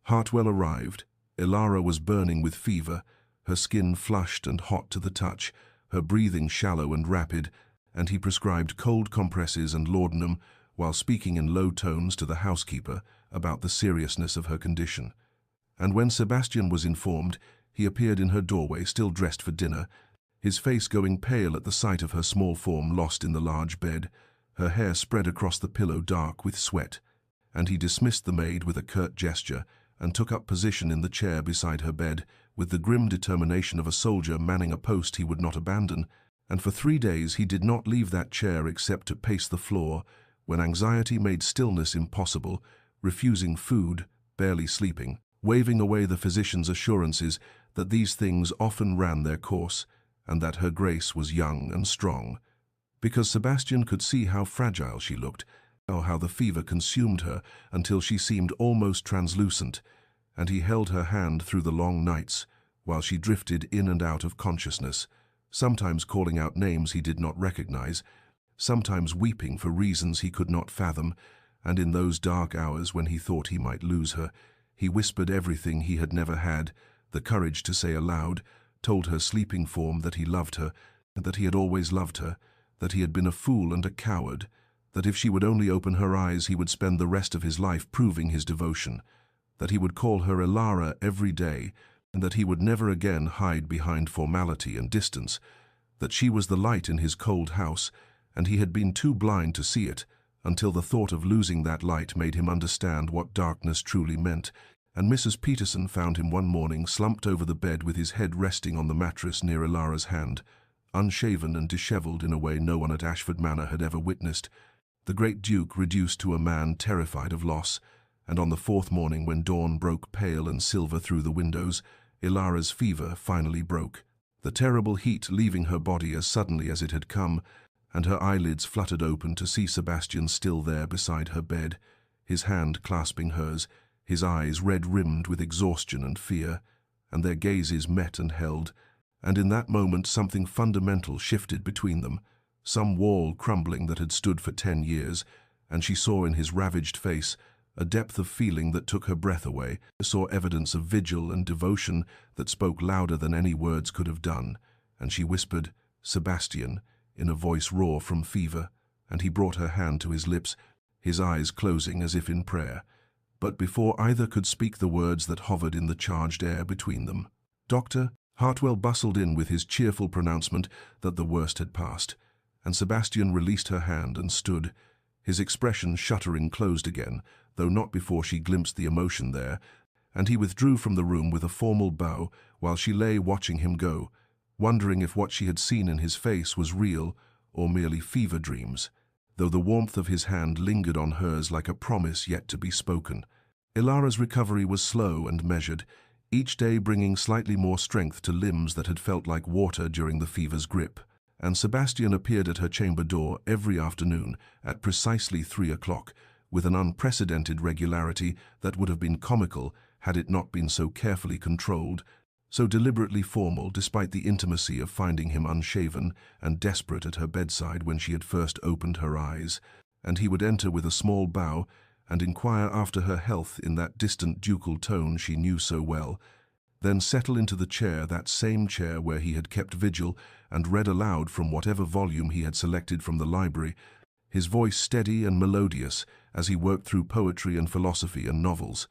Hartwell arrived, Elara was burning with fever, her skin flushed and hot to the touch, her breathing shallow and rapid, and he prescribed cold compresses and laudanum while speaking in low tones to the housekeeper about the seriousness of her condition. And when Sebastian was informed, he appeared in her doorway still dressed for dinner, his face going pale at the sight of her small form lost in the large bed, her hair spread across the pillow dark with sweat, and he dismissed the maid with a curt gesture and took up position in the chair beside her bed with the grim determination of a soldier manning a post he would not abandon, and for 3 days he did not leave that chair except to pace the floor when anxiety made stillness impossible, refusing food, barely sleeping, waving away the physician's assurances that these things often ran their course and that her grace was young and strong. Because Sebastian could see how fragile she looked, or how the fever consumed her until she seemed almost translucent, and he held her hand through the long nights while she drifted in and out of consciousness, sometimes calling out names he did not recognize, sometimes weeping for reasons he could not fathom, and in those dark hours when he thought he might lose her, he whispered everything he had never had, the courage to say aloud, told her sleeping form that he loved her, that he had always loved her, that he had been a fool and a coward, that if she would only open her eyes he would spend the rest of his life proving his devotion, that he would call her Elara every day, and that he would never again hide behind formality and distance, that she was the light in his cold house, and he had been too blind to see it, until the thought of losing that light made him understand what darkness truly meant, and Mrs. Peterson found him one morning slumped over the bed with his head resting on the mattress near Elara's hand, unshaven and dishevelled in a way no one at Ashford Manor had ever witnessed, the great Duke reduced to a man terrified of loss, and on the fourth morning when dawn broke pale and silver through the windows, Elara's fever finally broke, the terrible heat leaving her body as suddenly as it had come, and her eyelids fluttered open to see Sebastian still there beside her bed, his hand clasping hers, his eyes red-rimmed with exhaustion and fear, and their gazes met and held, and in that moment something fundamental shifted between them, some wall crumbling that had stood for 10 years, and she saw in his ravaged face a depth of feeling that took her breath away, saw evidence of vigil and devotion that spoke louder than any words could have done, and she whispered, "Sebastian," in a voice raw from fever, and he brought her hand to his lips, his eyes closing as if in prayer. But before either could speak the words that hovered in the charged air between them, "Doctor," Hartwell bustled in with his cheerful pronouncement that the worst had passed, and Sebastian released her hand and stood, his expression shuttering closed again, though not before she glimpsed the emotion there, and he withdrew from the room with a formal bow while she lay watching him go, wondering if what she had seen in his face was real or merely fever dreams, though the warmth of his hand lingered on hers like a promise yet to be spoken. Elara's recovery was slow and measured, each day bringing slightly more strength to limbs that had felt like water during the fever's grip, and Sebastian appeared at her chamber door every afternoon at precisely 3 o'clock, with an unprecedented regularity that would have been comical had it not been so carefully controlled, so deliberately formal despite the intimacy of finding him unshaven and desperate at her bedside when she had first opened her eyes, and he would enter with a small bow and inquire after her health in that distant ducal tone she knew so well, then settle into the chair, that same chair where he had kept vigil, and read aloud from whatever volume he had selected from the library, his voice steady and melodious as he worked through poetry and philosophy and novels.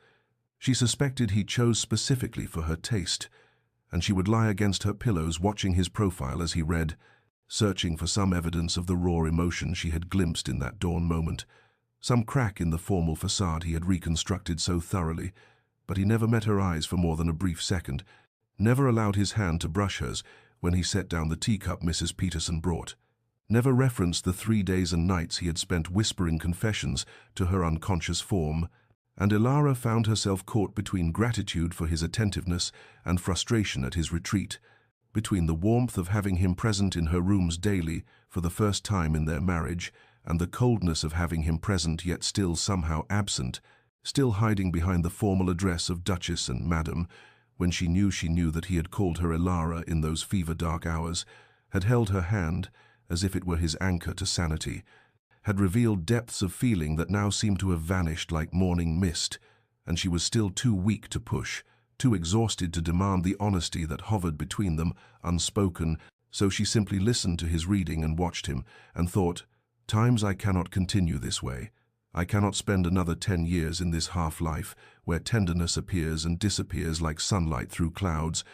She suspected he chose specifically for her taste, and she would lie against her pillows watching his profile as he read, searching for some evidence of the raw emotion she had glimpsed in that dawn moment, some crack in the formal facade he had reconstructed so thoroughly, but he never met her eyes for more than a brief second, never allowed his hand to brush hers when he set down the teacup Mrs. Peterson brought, never referenced the 3 days and nights he had spent whispering confessions to her unconscious form, and Elara found herself caught between gratitude for his attentiveness and frustration at his retreat, between the warmth of having him present in her rooms daily for the first time in their marriage, and the coldness of having him present yet still somehow absent, still hiding behind the formal address of Duchess and Madam, when she knew that he had called her Elara in those fever-dark hours, had held her hand as if it were his anchor to sanity, had revealed depths of feeling that now seemed to have vanished like morning mist, and she was still too weak to push, too exhausted to demand the honesty that hovered between them, unspoken, so she simply listened to his reading and watched him, and thought, "Times I cannot continue this way. I cannot spend another 10 years in this half-life, where tenderness appears and disappears like sunlight through clouds,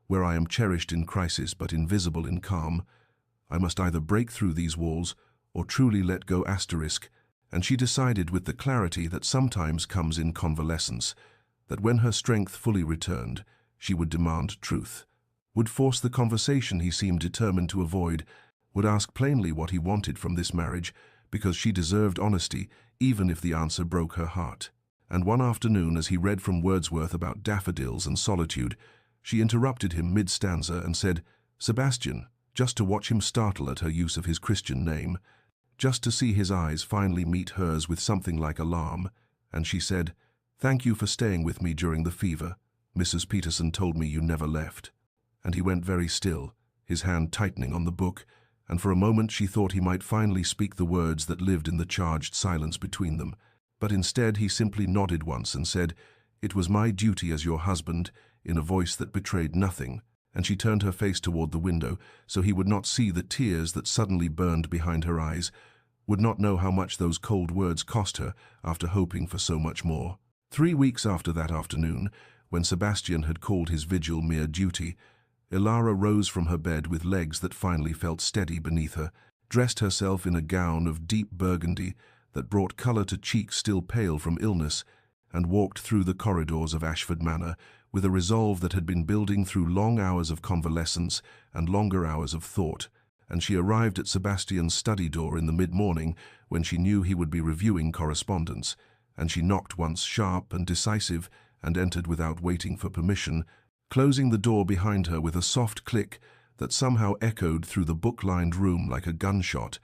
where I am cherished in crisis but invisible in calm. I must either break through these walls or truly let go asterisk," and she decided with the clarity that sometimes comes in convalescence, that when her strength fully returned, she would demand truth, would force the conversation he seemed determined to avoid, would ask plainly what he wanted from this marriage, because she deserved honesty, even if the answer broke her heart. And one afternoon, as he read from Wordsworth about daffodils and solitude, she interrupted him mid-stanza and said, "Sebastian," just to watch him startle at her use of his Christian name, just to see his eyes finally meet hers with something like alarm, and she said, "Thank you for staying with me during the fever. Mrs. Peterson told me you never left." And he went very still, his hand tightening on the book, and for a moment she thought he might finally speak the words that lived in the charged silence between them. But instead he simply nodded once and said, "It was my duty as your husband," in a voice that betrayed nothing, and she turned her face toward the window so he would not see the tears that suddenly burned behind her eyes, would not know how much those cold words cost her after hoping for so much more. 3 weeks after that afternoon, when Sebastian had called his vigil mere duty, Ilara rose from her bed with legs that finally felt steady beneath her, dressed herself in a gown of deep burgundy that brought color to cheeks still pale from illness, and walked through the corridors of Ashford Manor with a resolve that had been building through long hours of convalescence and longer hours of thought, and she arrived at Sebastian's study door in the mid-morning when she knew he would be reviewing correspondence, and she knocked once sharp and decisive and entered without waiting for permission, closing the door behind her with a soft click that somehow echoed through the book-lined room like a gunshot,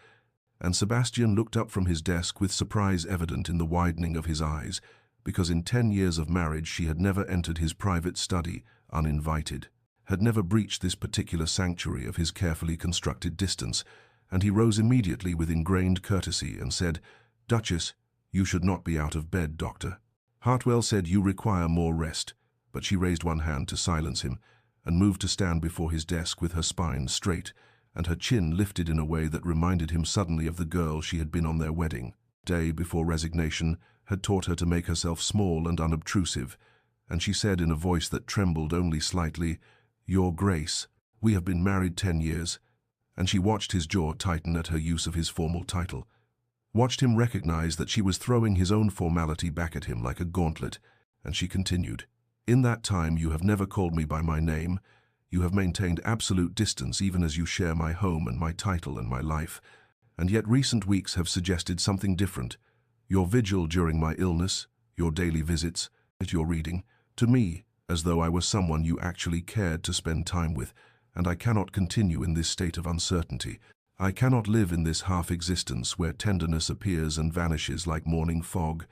and Sebastian looked up from his desk with surprise evident in the widening of his eyes, because in 10 years of marriage she had never entered his private study uninvited, had never breached this particular sanctuary of his carefully constructed distance, and he rose immediately with ingrained courtesy and said, "Duchess, you should not be out of bed, doctor." Hartwell said, "You require more rest," but she raised one hand to silence him and moved to stand before his desk with her spine straight and her chin lifted in a way that reminded him suddenly of the girl she had been on their wedding day before resignation had taught her to make herself small and unobtrusive, and she said in a voice that trembled only slightly, "Your Grace, we have been married 10 years, and she watched his jaw tighten at her use of his formal title, watched him recognize that she was throwing his own formality back at him like a gauntlet, and she continued, "In that time you have never called me by my name, you have maintained absolute distance even as you share my home and my title and my life, and yet recent weeks have suggested something different. Your vigil during my illness, your daily visits, your reading, to me, as though I was someone you actually cared to spend time with, and I cannot continue in this state of uncertainty. I cannot live in this half-existence where tenderness appears and vanishes like morning fog,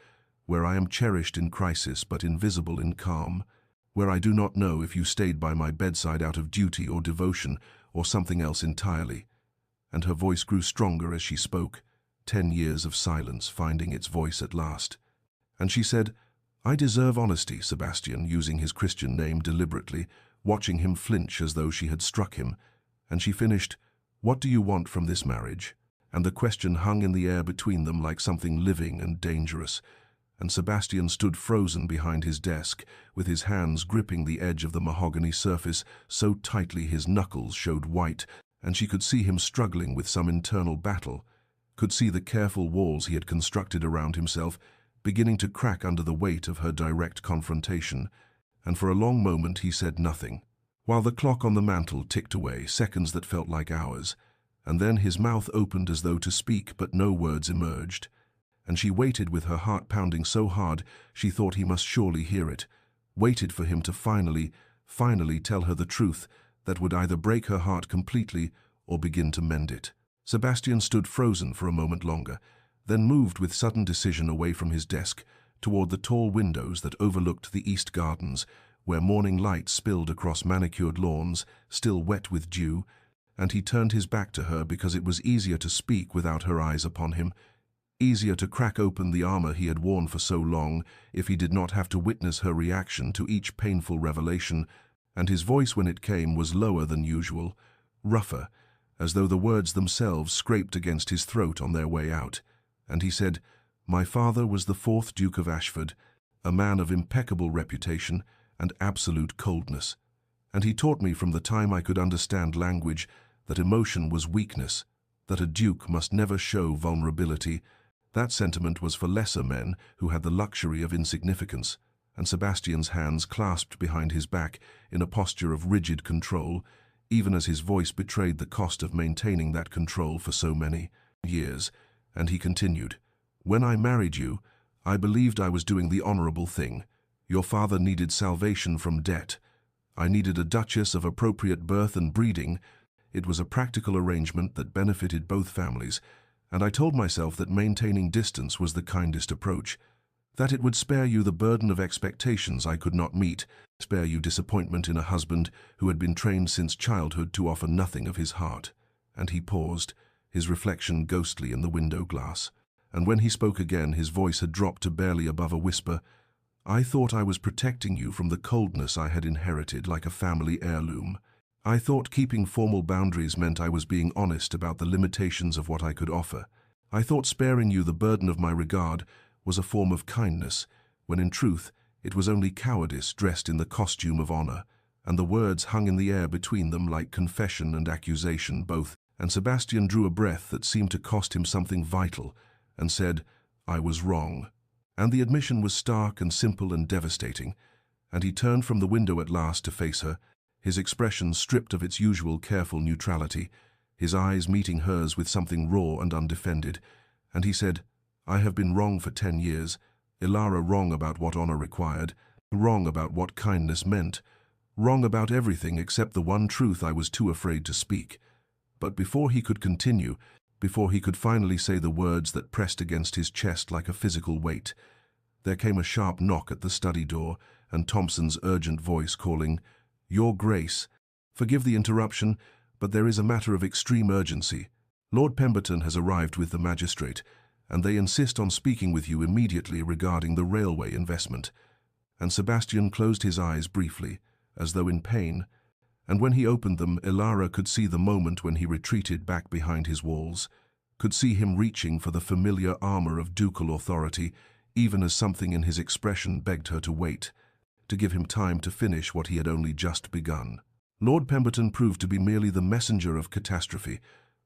where I am cherished in crisis but invisible in calm, where I do not know if you stayed by my bedside out of duty or devotion or something else entirely." And her voice grew stronger as she spoke, 10 years of silence finding its voice at last. And she said, "I deserve honesty," Sebastian, using his Christian name deliberately, watching him flinch as though she had struck him. And she finished, "What do you want from this marriage?" And the question hung in the air between them like something living and dangerous. And Sebastian stood frozen behind his desk, with his hands gripping the edge of the mahogany surface so tightly his knuckles showed white, and she could see him struggling with some internal battle, could see the careful walls he had constructed around himself beginning to crack under the weight of her direct confrontation, and for a long moment he said nothing, while the clock on the mantel ticked away, seconds that felt like hours, and then his mouth opened as though to speak, but no words emerged, and she waited with her heart pounding so hard she thought he must surely hear it, waited for him to finally tell her the truth that would either break her heart completely or begin to mend it. Sebastian stood frozen for a moment longer, then moved with sudden decision away from his desk toward the tall windows that overlooked the east gardens, where morning light spilled across manicured lawns, still wet with dew, and he turned his back to her because it was easier to speak without her eyes upon him, easier to crack open the armor he had worn for so long if he did not have to witness her reaction to each painful revelation, and his voice when it came was lower than usual, rougher, as though the words themselves scraped against his throat on their way out, and he said, "My father was the 4th Duke of Ashford, a man of impeccable reputation and absolute coldness, and he taught me from the time I could understand language that emotion was weakness, that a duke must never show vulnerability. That sentiment was for lesser men who had the luxury of insignificance," and Sebastian's hands clasped behind his back in a posture of rigid control, even as his voice betrayed the cost of maintaining that control for so many years, and he continued, "When I married you, I believed I was doing the honorable thing. Your father needed salvation from debt. I needed a duchess of appropriate birth and breeding. It was a practical arrangement that benefited both families, and I told myself that maintaining distance was the kindest approach, that it would spare you the burden of expectations I could not meet, spare you disappointment in a husband who had been trained since childhood to offer nothing of his heart. and he paused, his reflection ghostly in the window glass. And when he spoke again, his voice had dropped to barely above a whisper. "I thought I was protecting you from the coldness I had inherited like a family heirloom. I thought keeping formal boundaries meant I was being honest about the limitations of what I could offer. I thought sparing you the burden of my regard was a form of kindness, when in truth it was only cowardice dressed in the costume of honor." And the words hung in the air between them like confession and accusation both, and Sebastian drew a breath that seemed to cost him something vital, and said, "I was wrong." And the admission was stark and simple and devastating, and he turned from the window at last to face her, his expression stripped of its usual careful neutrality, his eyes meeting hers with something raw and undefended, and he said, "I have been wrong for 10 years, Ilara, wrong about what honor required, wrong about what kindness meant, wrong about everything except the one truth I was too afraid to speak." But before he could continue, before he could finally say the words that pressed against his chest like a physical weight, there came a sharp knock at the study door and Thompson's urgent voice calling, "Your Grace, forgive the interruption, but there is a matter of extreme urgency. Lord Pemberton has arrived with the magistrate, and they insist on speaking with you immediately regarding the railway investment." And Sebastian closed his eyes briefly, as though in pain, and when he opened them, Ilara could see the moment when he retreated back behind his walls, could see him reaching for the familiar armor of ducal authority, even as something in his expression begged her to wait, to give him time to finish what he had only just begun. Lord Pemberton proved to be merely the messenger of catastrophe,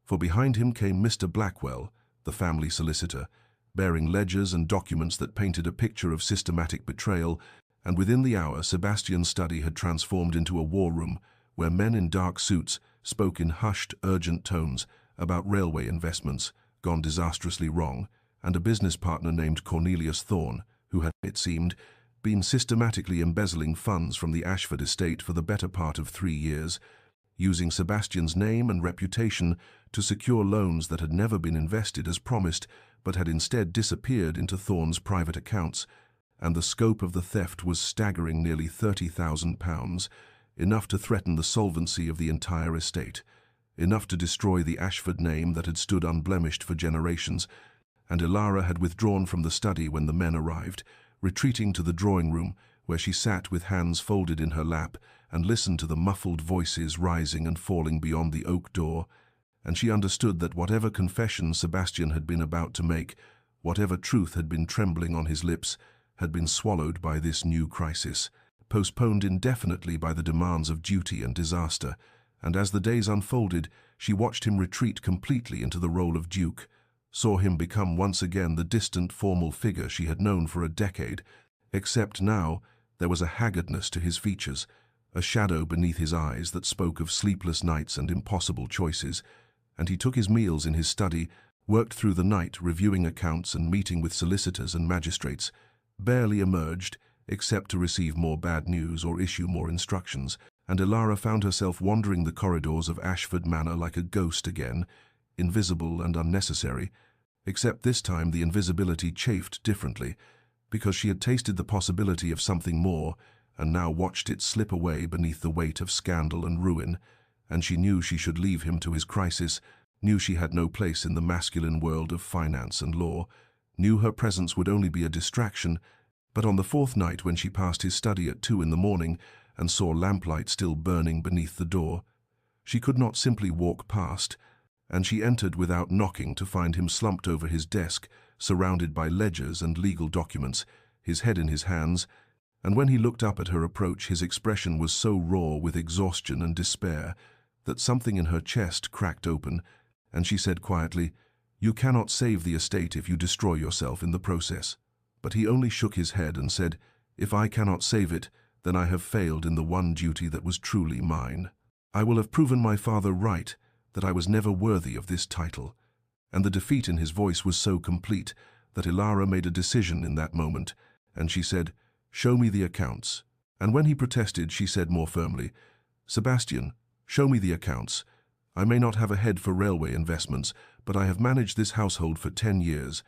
for behind him came Mr. Blackwell, the family solicitor, bearing ledgers and documents that painted a picture of systematic betrayal, and within the hour Sebastian's study had transformed into a war room where men in dark suits spoke in hushed, urgent tones about railway investments gone disastrously wrong, and a business partner named Cornelius Thorne, who had, it seemed, been systematically embezzling funds from the Ashford estate for the better part of 3 years, using Sebastian's name and reputation to secure loans that had never been invested as promised, but had instead disappeared into Thorne's private accounts, and the scope of the theft was staggering nearly £30,000, enough to threaten the solvency of the entire estate, enough to destroy the Ashford name that had stood unblemished for generations. And Ilara had withdrawn from the study when the men arrived, retreating to the drawing room, where she sat with hands folded in her lap and listened to the muffled voices rising and falling beyond the oak door, and she understood that whatever confession Sebastian had been about to make, whatever truth had been trembling on his lips, had been swallowed by this new crisis, postponed indefinitely by the demands of duty and disaster, and as the days unfolded, she watched him retreat completely into the role of Duke, saw him become once again the distant formal figure she had known for a decade, except now there was a haggardness to his features, a shadow beneath his eyes that spoke of sleepless nights and impossible choices, and he took his meals in his study, worked through the night reviewing accounts and meeting with solicitors and magistrates, barely emerged, except to receive more bad news or issue more instructions, and Ilara found herself wandering the corridors of Ashford Manor like a ghost again, invisible and unnecessary, except this time the invisibility chafed differently, because she had tasted the possibility of something more, and now watched it slip away beneath the weight of scandal and ruin, and she knew she should leave him to his crisis, knew she had no place in the masculine world of finance and law, knew her presence would only be a distraction. But on the 4th night, when she passed his study at 2 in the morning and saw lamplight still burning beneath the door, she could not simply walk past, and she entered without knocking to find him slumped over his desk, surrounded by ledgers and legal documents, his head in his hands, and when he looked up at her approach, his expression was so raw with exhaustion and despair that something in her chest cracked open, and she said quietly, "You cannot save the estate if you destroy yourself in the process." But he only shook his head and said, "If I cannot save it, then I have failed in the one duty that was truly mine. I will have proven my father right, that I was never worthy of this title." And the defeat in his voice was so complete that Ilara made a decision in that moment, and she said, "Show me the accounts." And when he protested, she said more firmly, "Sebastian, show me the accounts. I may not have a head for railway investments, but I have managed this household for 10 years.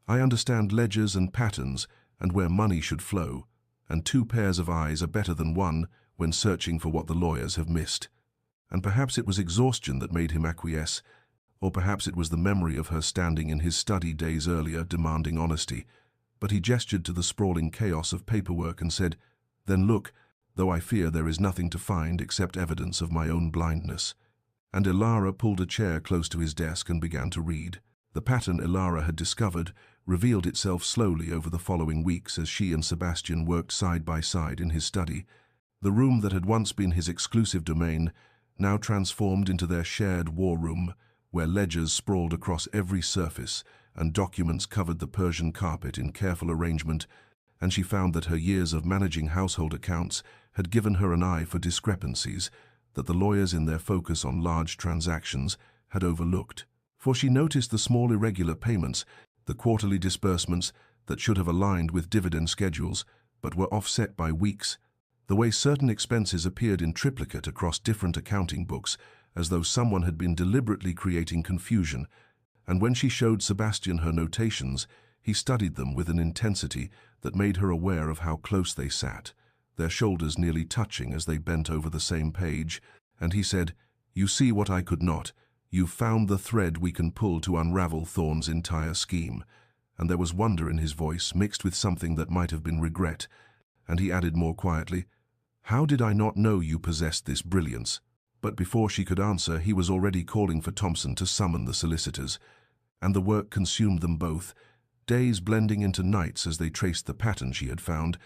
I understand ledgers and patterns and where money should flow, and 2 pairs of eyes are better than one when searching for what the lawyers have missed." and perhaps it was exhaustion that made him acquiesce, or perhaps it was the memory of her standing in his study days earlier demanding honesty. But he gestured to the sprawling chaos of paperwork and said, "Then look, though I fear there is nothing to find except evidence of my own blindness." And Ilara pulled a chair close to his desk and began to read. The pattern Ilara had discovered revealed itself slowly over the following weeks as she and Sebastian worked side by side in his study. The room that had once been his exclusive domain now transformed into their shared war room, where ledgers sprawled across every surface and documents covered the Persian carpet in careful arrangement, and she found that her years of managing household accounts had given her an eye for discrepancies that the lawyers in their focus on large transactions had overlooked. For she noticed the small irregular payments, the quarterly disbursements that should have aligned with dividend schedules but were offset by weeks, the way certain expenses appeared in triplicate across different accounting books, as though someone had been deliberately creating confusion. And when she showed Sebastian her notations, he studied them with an intensity that made her aware of how close they sat, their shoulders nearly touching as they bent over the same page, and he said, "You see what I could not. You've found the thread we can pull to unravel Thorn's entire scheme." And there was wonder in his voice, mixed with something that might have been regret, and he added more quietly, "How did I not know you possessed this brilliance?" But before she could answer, he was already calling for Thompson to summon the solicitors, and the work consumed them both, days blending into nights as they traced the pattern she had found,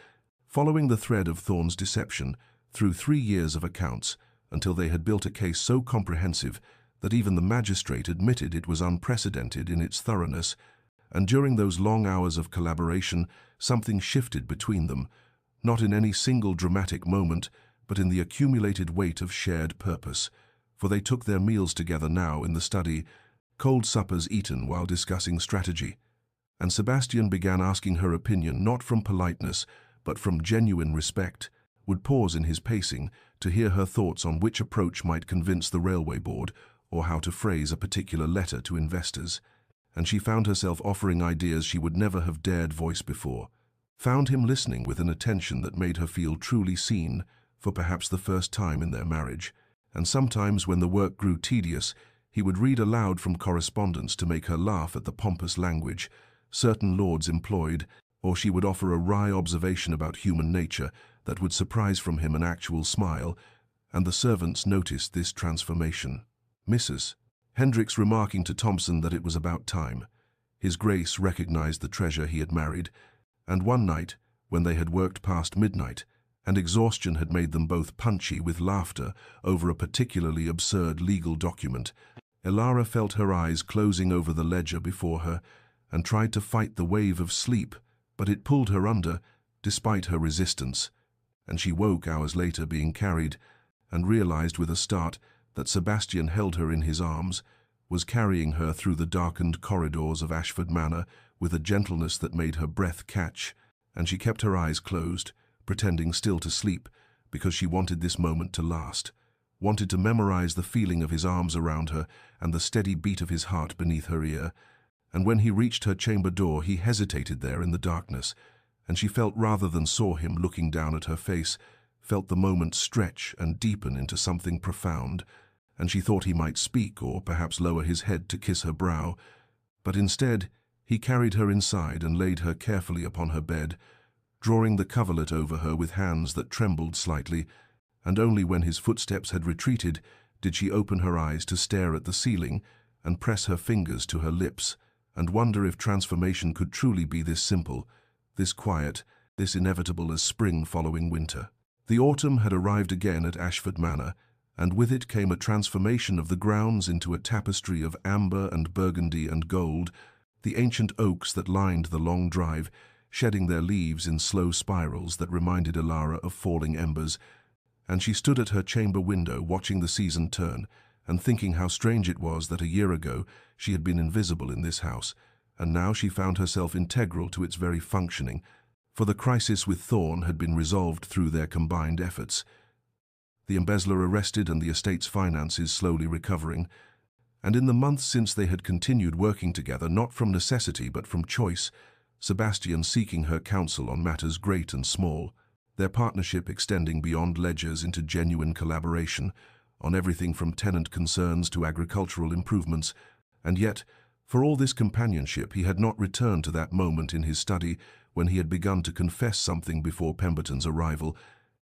following the thread of Thorn's deception through 3 years of accounts until they had built a case so comprehensive that even the magistrate admitted it was unprecedented in its thoroughness. And during those long hours of collaboration, something shifted between them, not in any single dramatic moment, but in the accumulated weight of shared purpose. For they took their meals together now in the study, cold suppers eaten while discussing strategy. And Sebastian began asking her opinion not from politeness, but from genuine respect, would pause in his pacing to hear her thoughts on which approach might convince the railway board or how to phrase a particular letter to investors. And she found herself offering ideas she would never have dared voice before, found him listening with an attention that made her feel truly seen for perhaps the first time in their marriage. And sometimes when the work grew tedious, he would read aloud from correspondence to make her laugh at the pompous language certain lords employed, or she would offer a wry observation about human nature that would surprise from him an actual smile, and the servants noticed this transformation. Mrs. Hendricks remarking to Thompson that it was about time. His Grace recognized the treasure he had married, and one night, when they had worked past midnight, and exhaustion had made them both punchy with laughter over a particularly absurd legal document, Ilara felt her eyes closing over the ledger before her and tried to fight the wave of sleep, but it pulled her under, despite her resistance, and she woke hours later being carried, and realized with a start that Sebastian held her in his arms, was carrying her through the darkened corridors of Ashford Manor with a gentleness that made her breath catch, and she kept her eyes closed, pretending still to sleep, because she wanted this moment to last, wanted to memorize the feeling of his arms around her and the steady beat of his heart beneath her ear. And when he reached her chamber door, he hesitated there in the darkness, and she felt rather than saw him looking down at her face, felt the moment stretch and deepen into something profound, and she thought he might speak or perhaps lower his head to kiss her brow. But instead, he carried her inside and laid her carefully upon her bed, drawing the coverlet over her with hands that trembled slightly, and only when his footsteps had retreated did she open her eyes to stare at the ceiling and press her fingers to her lips, and wonder if transformation could truly be this simple, this quiet, this inevitable as spring following winter. The autumn had arrived again at Ashford Manor, and with it came a transformation of the grounds into a tapestry of amber and burgundy and gold, the ancient oaks that lined the long drive, shedding their leaves in slow spirals that reminded Ilara of falling embers, and she stood at her chamber window watching the season turn, and thinking how strange it was that a year ago she had been invisible in this house, and now she found herself integral to its very functioning, for the crisis with Thorn had been resolved through their combined efforts. The embezzler arrested and the estate's finances slowly recovering, and in the months since they had continued working together, not from necessity but from choice, Sebastian seeking her counsel on matters great and small, their partnership extending beyond ledgers into genuine collaboration, on everything from tenant concerns to agricultural improvements, and yet, for all this companionship, he had not returned to that moment in his study when he had begun to confess something before Pemberton's arrival,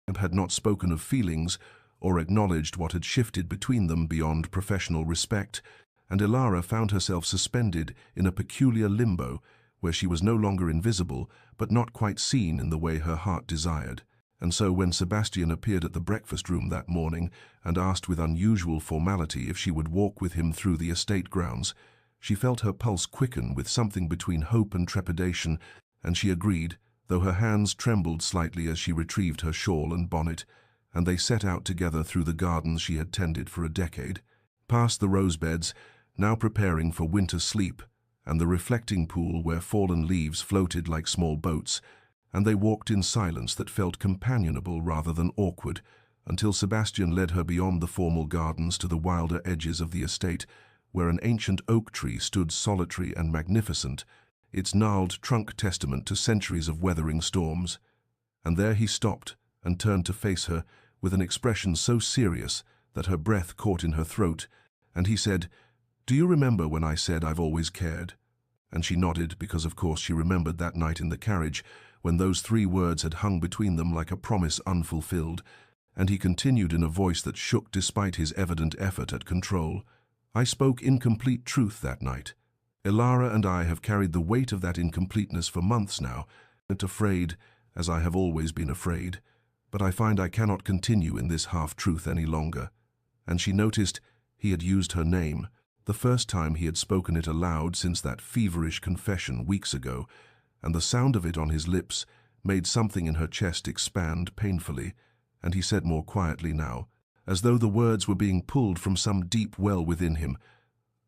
and had not spoken of feelings or acknowledged what had shifted between them beyond professional respect, and Ilara found herself suspended in a peculiar limbo where she was no longer invisible but not quite seen in the way her heart desired. And so when Sebastian appeared at the breakfast room that morning and asked with unusual formality if she would walk with him through the estate grounds, she felt her pulse quicken with something between hope and trepidation, and she agreed, though her hands trembled slightly as she retrieved her shawl and bonnet, and they set out together through the gardens she had tended for a decade, past the rose beds, now preparing for winter sleep, and the reflecting pool where fallen leaves floated like small boats, and they walked in silence that felt companionable rather than awkward, until Sebastian led her beyond the formal gardens to the wilder edges of the estate, where an ancient oak tree stood solitary and magnificent, its gnarled trunk testament to centuries of weathering storms. And there he stopped and turned to face her with an expression so serious that her breath caught in her throat, and he said, "Do you remember when I said I've always cared?" And she nodded, because of course she remembered that night in the carriage, when those 3 words had hung between them like a promise unfulfilled, and he continued in a voice that shook despite his evident effort at control. "I spoke incomplete truth that night. Ilara and I have carried the weight of that incompleteness for months now, and afraid, as I have always been afraid, but I find I cannot continue in this half-truth any longer." And she noticed he had used her name, the first time he had spoken it aloud since that feverish confession weeks ago, and the sound of it on his lips made something in her chest expand painfully, and he said more quietly now, as though the words were being pulled from some deep well within him,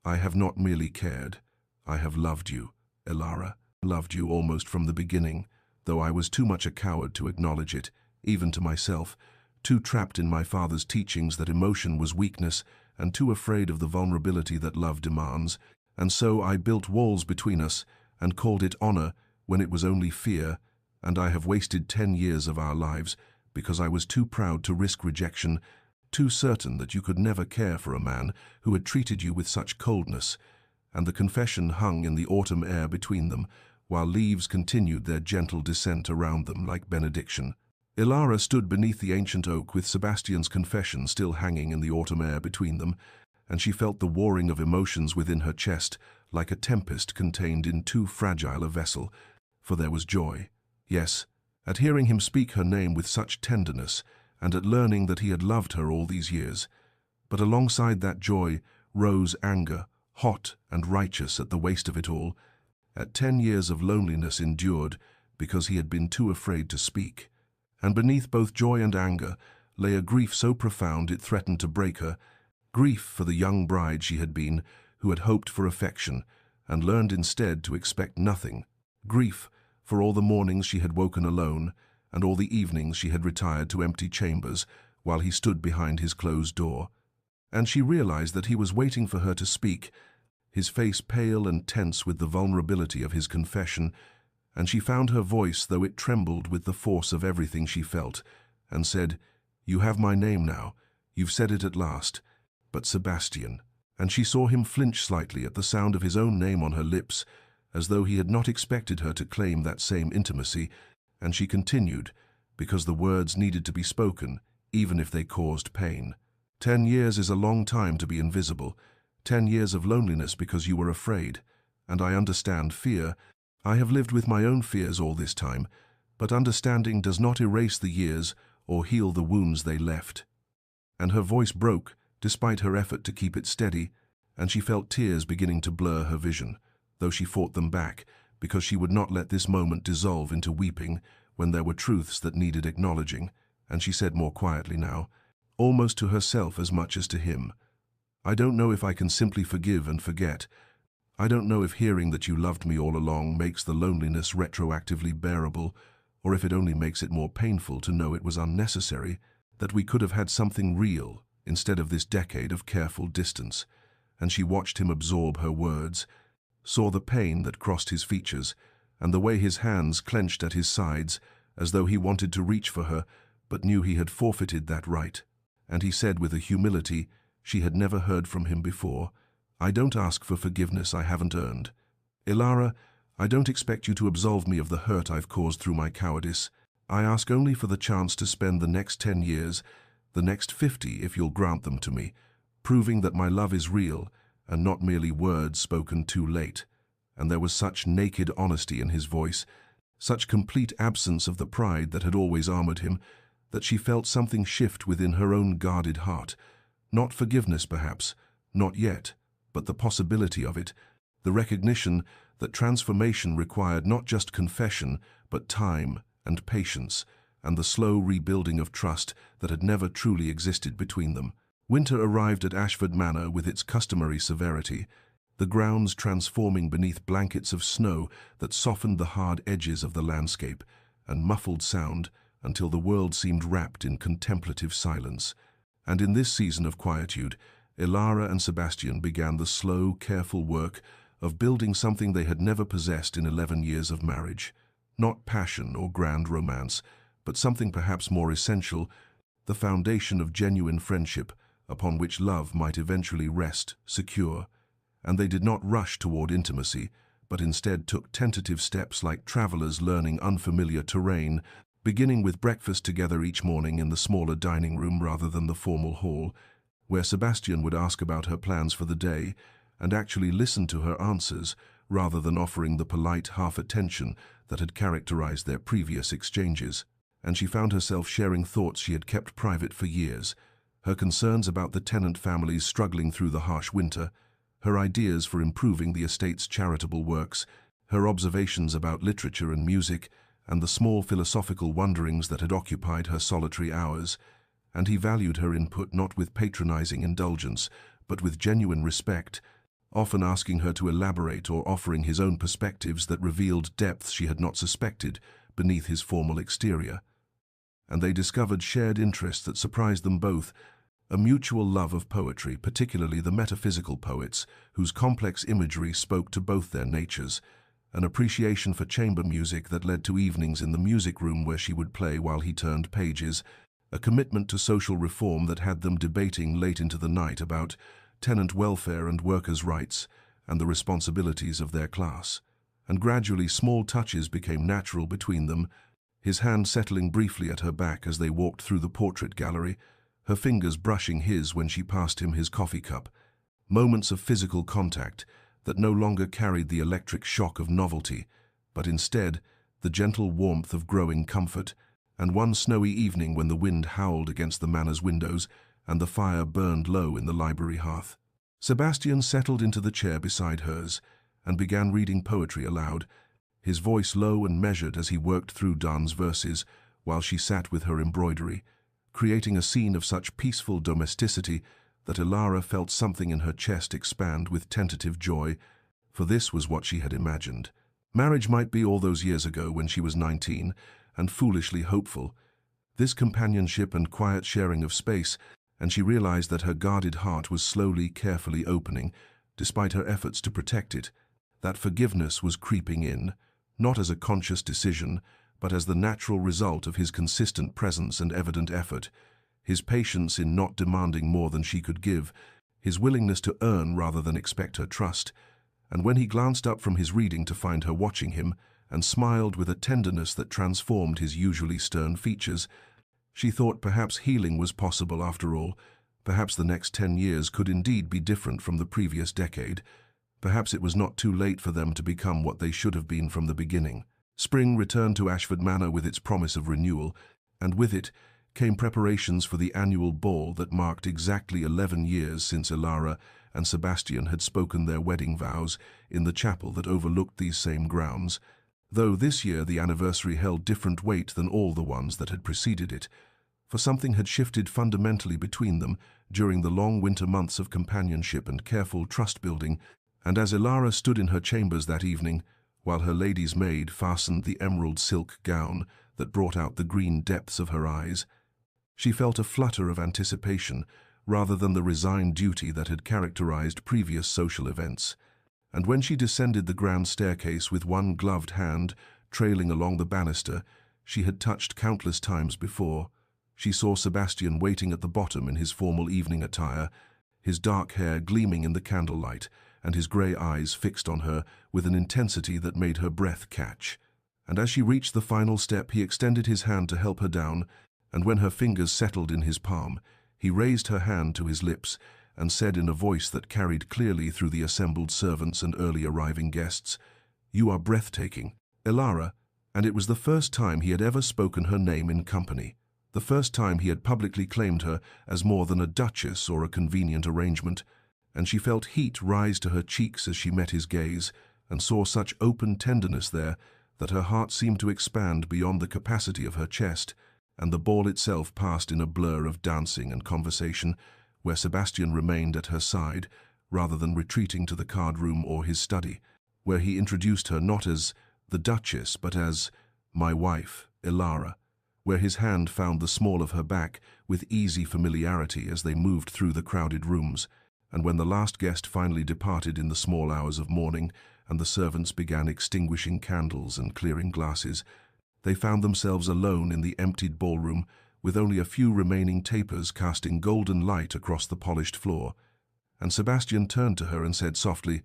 "I have not merely cared, I have loved you, Ilara, loved you almost from the beginning, though I was too much a coward to acknowledge it, even to myself, too trapped in my father's teachings that emotion was weakness, and too afraid of the vulnerability that love demands, and so I built walls between us and called it honor when it was only fear, and I have wasted 10 years of our lives because I was too proud to risk rejection, too certain that you could never care for a man who had treated you with such coldness." And the confession hung in the autumn air between them, while leaves continued their gentle descent around them like benediction. Ilara stood beneath the ancient oak with Sebastian's confession still hanging in the autumn air between them, and she felt the warring of emotions within her chest like a tempest contained in too fragile a vessel, for there was joy. Yes, at hearing him speak her name with such tenderness, and at learning that he had loved her all these years. But alongside that joy rose anger, hot and righteous at the waste of it all, at 10 years of loneliness endured because he had been too afraid to speak. And beneath both joy and anger lay a grief so profound it threatened to break her, grief for the young bride she had been, who had hoped for affection and learned instead to expect nothing, grief for all the mornings she had woken alone and all the evenings she had retired to empty chambers while he stood behind his closed door. And she realized that he was waiting for her to speak, his face pale and tense with the vulnerability of his confession, and she found her voice, though it trembled with the force of everything she felt, and said, "You have my name now, you've said it at last, but Sebastian." And she saw him flinch slightly at the sound of his own name on her lips, as though he had not expected her to claim that same intimacy, and she continued, because the words needed to be spoken, even if they caused pain. 10 years is a long time to be invisible, 10 years of loneliness because you were afraid, and I understand fear. I have lived with my own fears all this time, but understanding does not erase the years or heal the wounds they left. And her voice broke, despite her effort to keep it steady, and she felt tears beginning to blur her vision, though she fought them back, because she would not let this moment dissolve into weeping when there were truths that needed acknowledging, and she said more quietly now, almost to herself as much as to him, "I don't know if I can simply forgive and forget. I don't know if hearing that you loved me all along makes the loneliness retroactively bearable, or if it only makes it more painful to know it was unnecessary, that we could have had something real instead of this decade of careful distance." And she watched him absorb her words, saw the pain that crossed his features, and the way his hands clenched at his sides, as though he wanted to reach for her, but knew he had forfeited that right. and he said with a humility she had never heard from him before, "I don't ask for forgiveness I haven't earned. Elara, I don't expect you to absolve me of the hurt I've caused through my cowardice. I ask only for the chance to spend the next 10 years, the next 50 if you'll grant them to me, proving that my love is real and not merely words spoken too late." And there was such naked honesty in his voice, such complete absence of the pride that had always armored him, that she felt something shift within her own guarded heart. Not forgiveness, perhaps, not yet, but the possibility of it, the recognition that transformation required not just confession, but time and patience, and the slow rebuilding of trust that had never truly existed between them. Winter arrived at Ashford Manor with its customary severity, the grounds transforming beneath blankets of snow that softened the hard edges of the landscape and muffled sound until the world seemed wrapped in contemplative silence. And in this season of quietude, Elara and Sebastian began the slow, careful work of building something they had never possessed in 11 years of marriage. Not passion or grand romance, but something perhaps more essential, the foundation of genuine friendship upon which love might eventually rest, secure. And they did not rush toward intimacy, but instead took tentative steps like travelers learning unfamiliar terrain, beginning with breakfast together each morning in the smaller dining room rather than the formal hall, where Sebastian would ask about her plans for the day and actually listen to her answers rather than offering the polite half-attention that had characterized their previous exchanges. And she found herself sharing thoughts she had kept private for years, her concerns about the tenant families struggling through the harsh winter, her ideas for improving the estate's charitable works, her observations about literature and music, and the small philosophical wonderings that had occupied her solitary hours. And he valued her input not with patronizing indulgence, but with genuine respect, often asking her to elaborate or offering his own perspectives that revealed depths she had not suspected beneath his formal exterior. And they discovered shared interests that surprised them both, a mutual love of poetry, particularly the metaphysical poets, whose complex imagery spoke to both their natures, an appreciation for chamber music that led to evenings in the music room where she would play while he turned pages, a commitment to social reform that had them debating late into the night about tenant welfare and workers' rights and the responsibilities of their class. And gradually small touches became natural between them, his hand settling briefly at her back as they walked through the portrait gallery, her fingers brushing his when she passed him his coffee cup. Moments of physical contact that no longer carried the electric shock of novelty, but instead the gentle warmth of growing comfort. And one snowy evening when the wind howled against the manor's windows and the fire burned low in the library hearth, Sebastian settled into the chair beside hers and began reading poetry aloud, his voice low and measured as he worked through Donne's verses while she sat with her embroidery, creating a scene of such peaceful domesticity that Elara felt something in her chest expand with tentative joy, for this was what she had imagined. Marriage might be all those years ago when she was 19 and foolishly hopeful. This companionship and quiet sharing of space, and she realized that her guarded heart was slowly, carefully opening, despite her efforts to protect it, that forgiveness was creeping in, not as a conscious decision, but as the natural result of his consistent presence and evident effort, his patience in not demanding more than she could give, his willingness to earn rather than expect her trust. And when he glanced up from his reading to find her watching him, and smiled with a tenderness that transformed his usually stern features, she thought perhaps healing was possible after all. Perhaps the next 10 years could indeed be different from the previous decade. Perhaps it was not too late for them to become what they should have been from the beginning. Spring returned to Ashford Manor with its promise of renewal, and with it came preparations for the annual ball that marked exactly 11 years since Elara and Sebastian had spoken their wedding vows in the chapel that overlooked these same grounds, though this year the anniversary held different weight than all the ones that had preceded it, for something had shifted fundamentally between them during the long winter months of companionship and careful trust-building. And as Elara stood in her chambers that evening, while her lady's maid fastened the emerald silk gown that brought out the green depths of her eyes, she felt a flutter of anticipation rather than the resigned duty that had characterized previous social events. And when she descended the grand staircase with one gloved hand trailing along the banister she had touched countless times before, She saw Sebastian waiting at the bottom in his formal evening attire, his dark hair gleaming in the candlelight, and his grey eyes fixed on her with an intensity that made her breath catch. And as she reached the final step, he extended his hand to help her down, and when her fingers settled in his palm, he raised her hand to his lips and said in a voice that carried clearly through the assembled servants and early arriving guests, "You are breathtaking, Elara." And it was the first time he had ever spoken her name in company, the first time he had publicly claimed her as more than a duchess or a convenient arrangement, and she felt heat rise to her cheeks as she met his gaze and saw such open tenderness there that her heart seemed to expand beyond the capacity of her chest, and the ball itself passed in a blur of dancing and conversation, where Sebastian remained at her side, rather than retreating to the card room or his study, where he introduced her not as the Duchess, but as my wife, Elara, where his hand found the small of her back with easy familiarity as they moved through the crowded rooms, and when the last guest finally departed in the small hours of morning, and the servants began extinguishing candles and clearing glasses, they found themselves alone in the emptied ballroom, with only a few remaining tapers casting golden light across the polished floor. And Sebastian turned to her and said softly,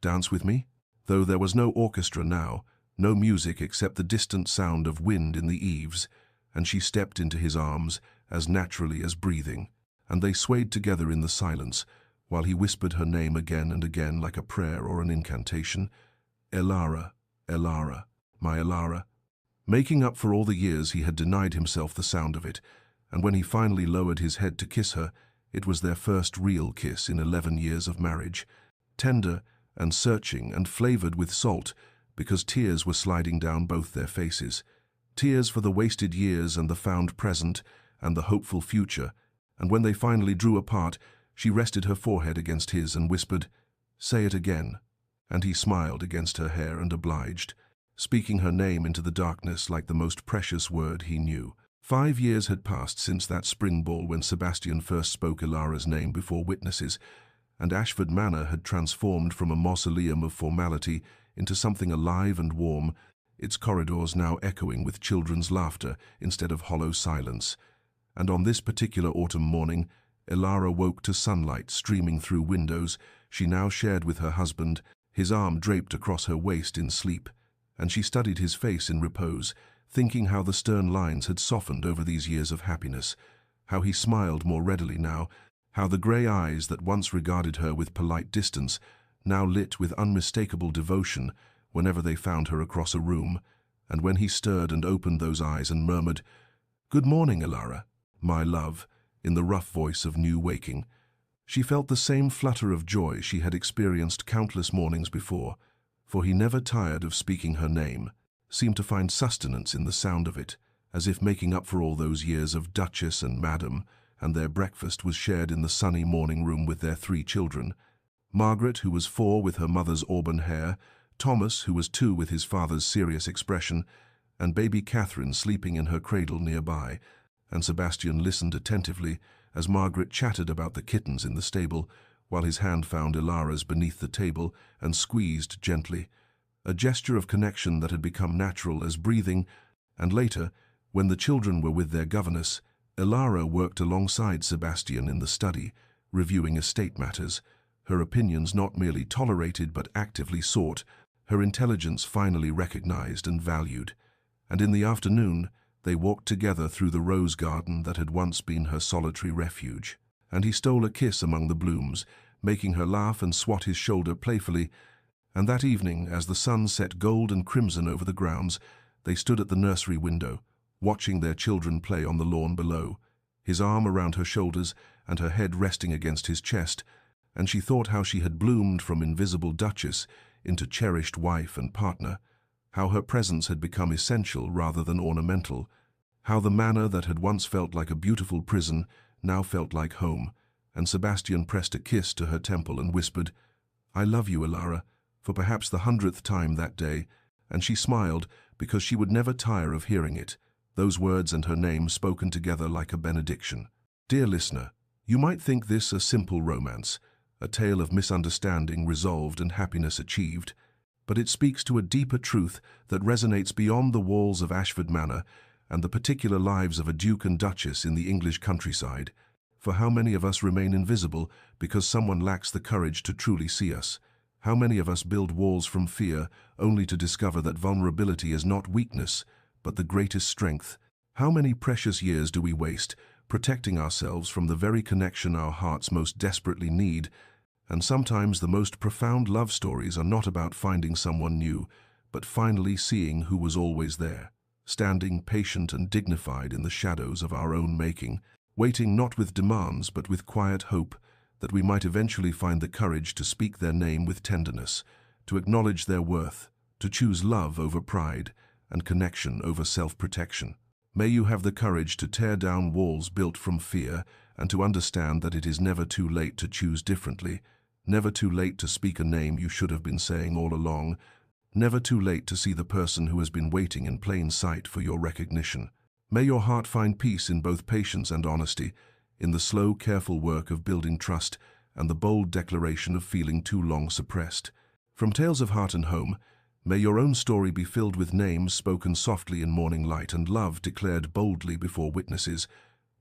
"Dance with me?" Though there was no orchestra now, no music except the distant sound of wind in the eaves, and she stepped into his arms as naturally as breathing, and they swayed together in the silence, while he whispered her name again and again like a prayer or an incantation. "Elara, Elara, my Elara," making up for all the years he had denied himself the sound of it, and when he finally lowered his head to kiss her, it was their first real kiss in 11 years of marriage, tender and searching and flavored with salt, because tears were sliding down both their faces, tears for the wasted years and the found present and the hopeful future, and when they finally drew apart, she rested her forehead against his and whispered, "Say it again," and he smiled against her hair and obliged, speaking her name into the darkness like the most precious word he knew. 5 years had passed since that spring ball when Sebastian first spoke Elara's name before witnesses, and Ashford Manor had transformed from a mausoleum of formality into something alive and warm, its corridors now echoing with children's laughter instead of hollow silence. And on this particular autumn morning, Elara woke to sunlight streaming through windows she now shared with her husband, his arm draped across her waist in sleep, and she studied his face in repose, thinking how the stern lines had softened over these years of happiness, how he smiled more readily now, how the grey eyes that once regarded her with polite distance now lit with unmistakable devotion whenever they found her across a room, and when he stirred and opened those eyes and murmured, "Good morning, Elara, my love," in the rough voice of new waking, she felt the same flutter of joy she had experienced countless mornings before, for he never tired of speaking her name, seemed to find sustenance in the sound of it, as if making up for all those years of Duchess and Madam, and their breakfast was shared in the sunny morning room with their 3 children, Margaret, who was 4 with her mother's auburn hair, Thomas, who was 2 with his father's serious expression, and baby Catherine sleeping in her cradle nearby, and Sebastian listened attentively as Margaret chattered about the kittens in the stable, while his hand found Elara's beneath the table and squeezed gently, a gesture of connection that had become natural as breathing, and later, when the children were with their governess, Elara worked alongside Sebastian in the study, reviewing estate matters, her opinions not merely tolerated but actively sought, her intelligence finally recognized and valued, and in the afternoon they walked together through the rose garden that had once been her solitary refuge, and he stole a kiss among the blooms, making her laugh and swat his shoulder playfully, and that evening, as the sun set gold and crimson over the grounds, they stood at the nursery window, watching their children play on the lawn below, his arm around her shoulders and her head resting against his chest, and she thought how she had bloomed from invisible duchess into cherished wife and partner, how her presence had become essential rather than ornamental, how the manor that had once felt like a beautiful prison now felt like home, and Sebastian pressed a kiss to her temple and whispered, "I love you, Elara," for perhaps the 100th time that day, and she smiled because she would never tire of hearing it, those words and her name spoken together like a benediction. Dear listener, you might think this a simple romance, a tale of misunderstanding resolved and happiness achieved, but it speaks to a deeper truth that resonates beyond the walls of Ashford Manor and the particular lives of a duke and duchess in the English countryside. For how many of us remain invisible because someone lacks the courage to truly see us? How many of us build walls from fear only to discover that vulnerability is not weakness, but the greatest strength? How many precious years do we waste protecting ourselves from the very connection our hearts most desperately need? And sometimes the most profound love stories are not about finding someone new, but finally seeing who was always there, standing patient and dignified in the shadows of our own making, waiting not with demands but with quiet hope that we might eventually find the courage to speak their name with tenderness, to acknowledge their worth, to choose love over pride and connection over self-protection. May you have the courage to tear down walls built from fear and to understand that it is never too late to choose differently, never too late to speak a name you should have been saying all along, never too late to see the person who has been waiting in plain sight for your recognition. May your heart find peace in both patience and honesty, in the slow, careful work of building trust and the bold declaration of feeling too long suppressed. From Tales of Heart and Home, may your own story be filled with names spoken softly in morning light and love declared boldly before witnesses,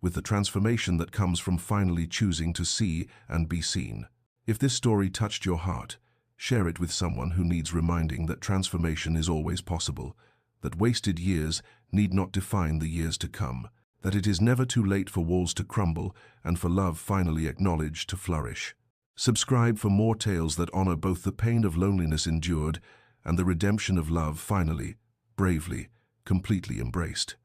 with the transformation that comes from finally choosing to see and be seen. If this story touched your heart, share it with someone who needs reminding that transformation is always possible, that wasted years need not define the years to come, that it is never too late for walls to crumble and for love finally acknowledged to flourish. Subscribe for more tales that honor both the pain of loneliness endured and the redemption of love finally, bravely, completely embraced.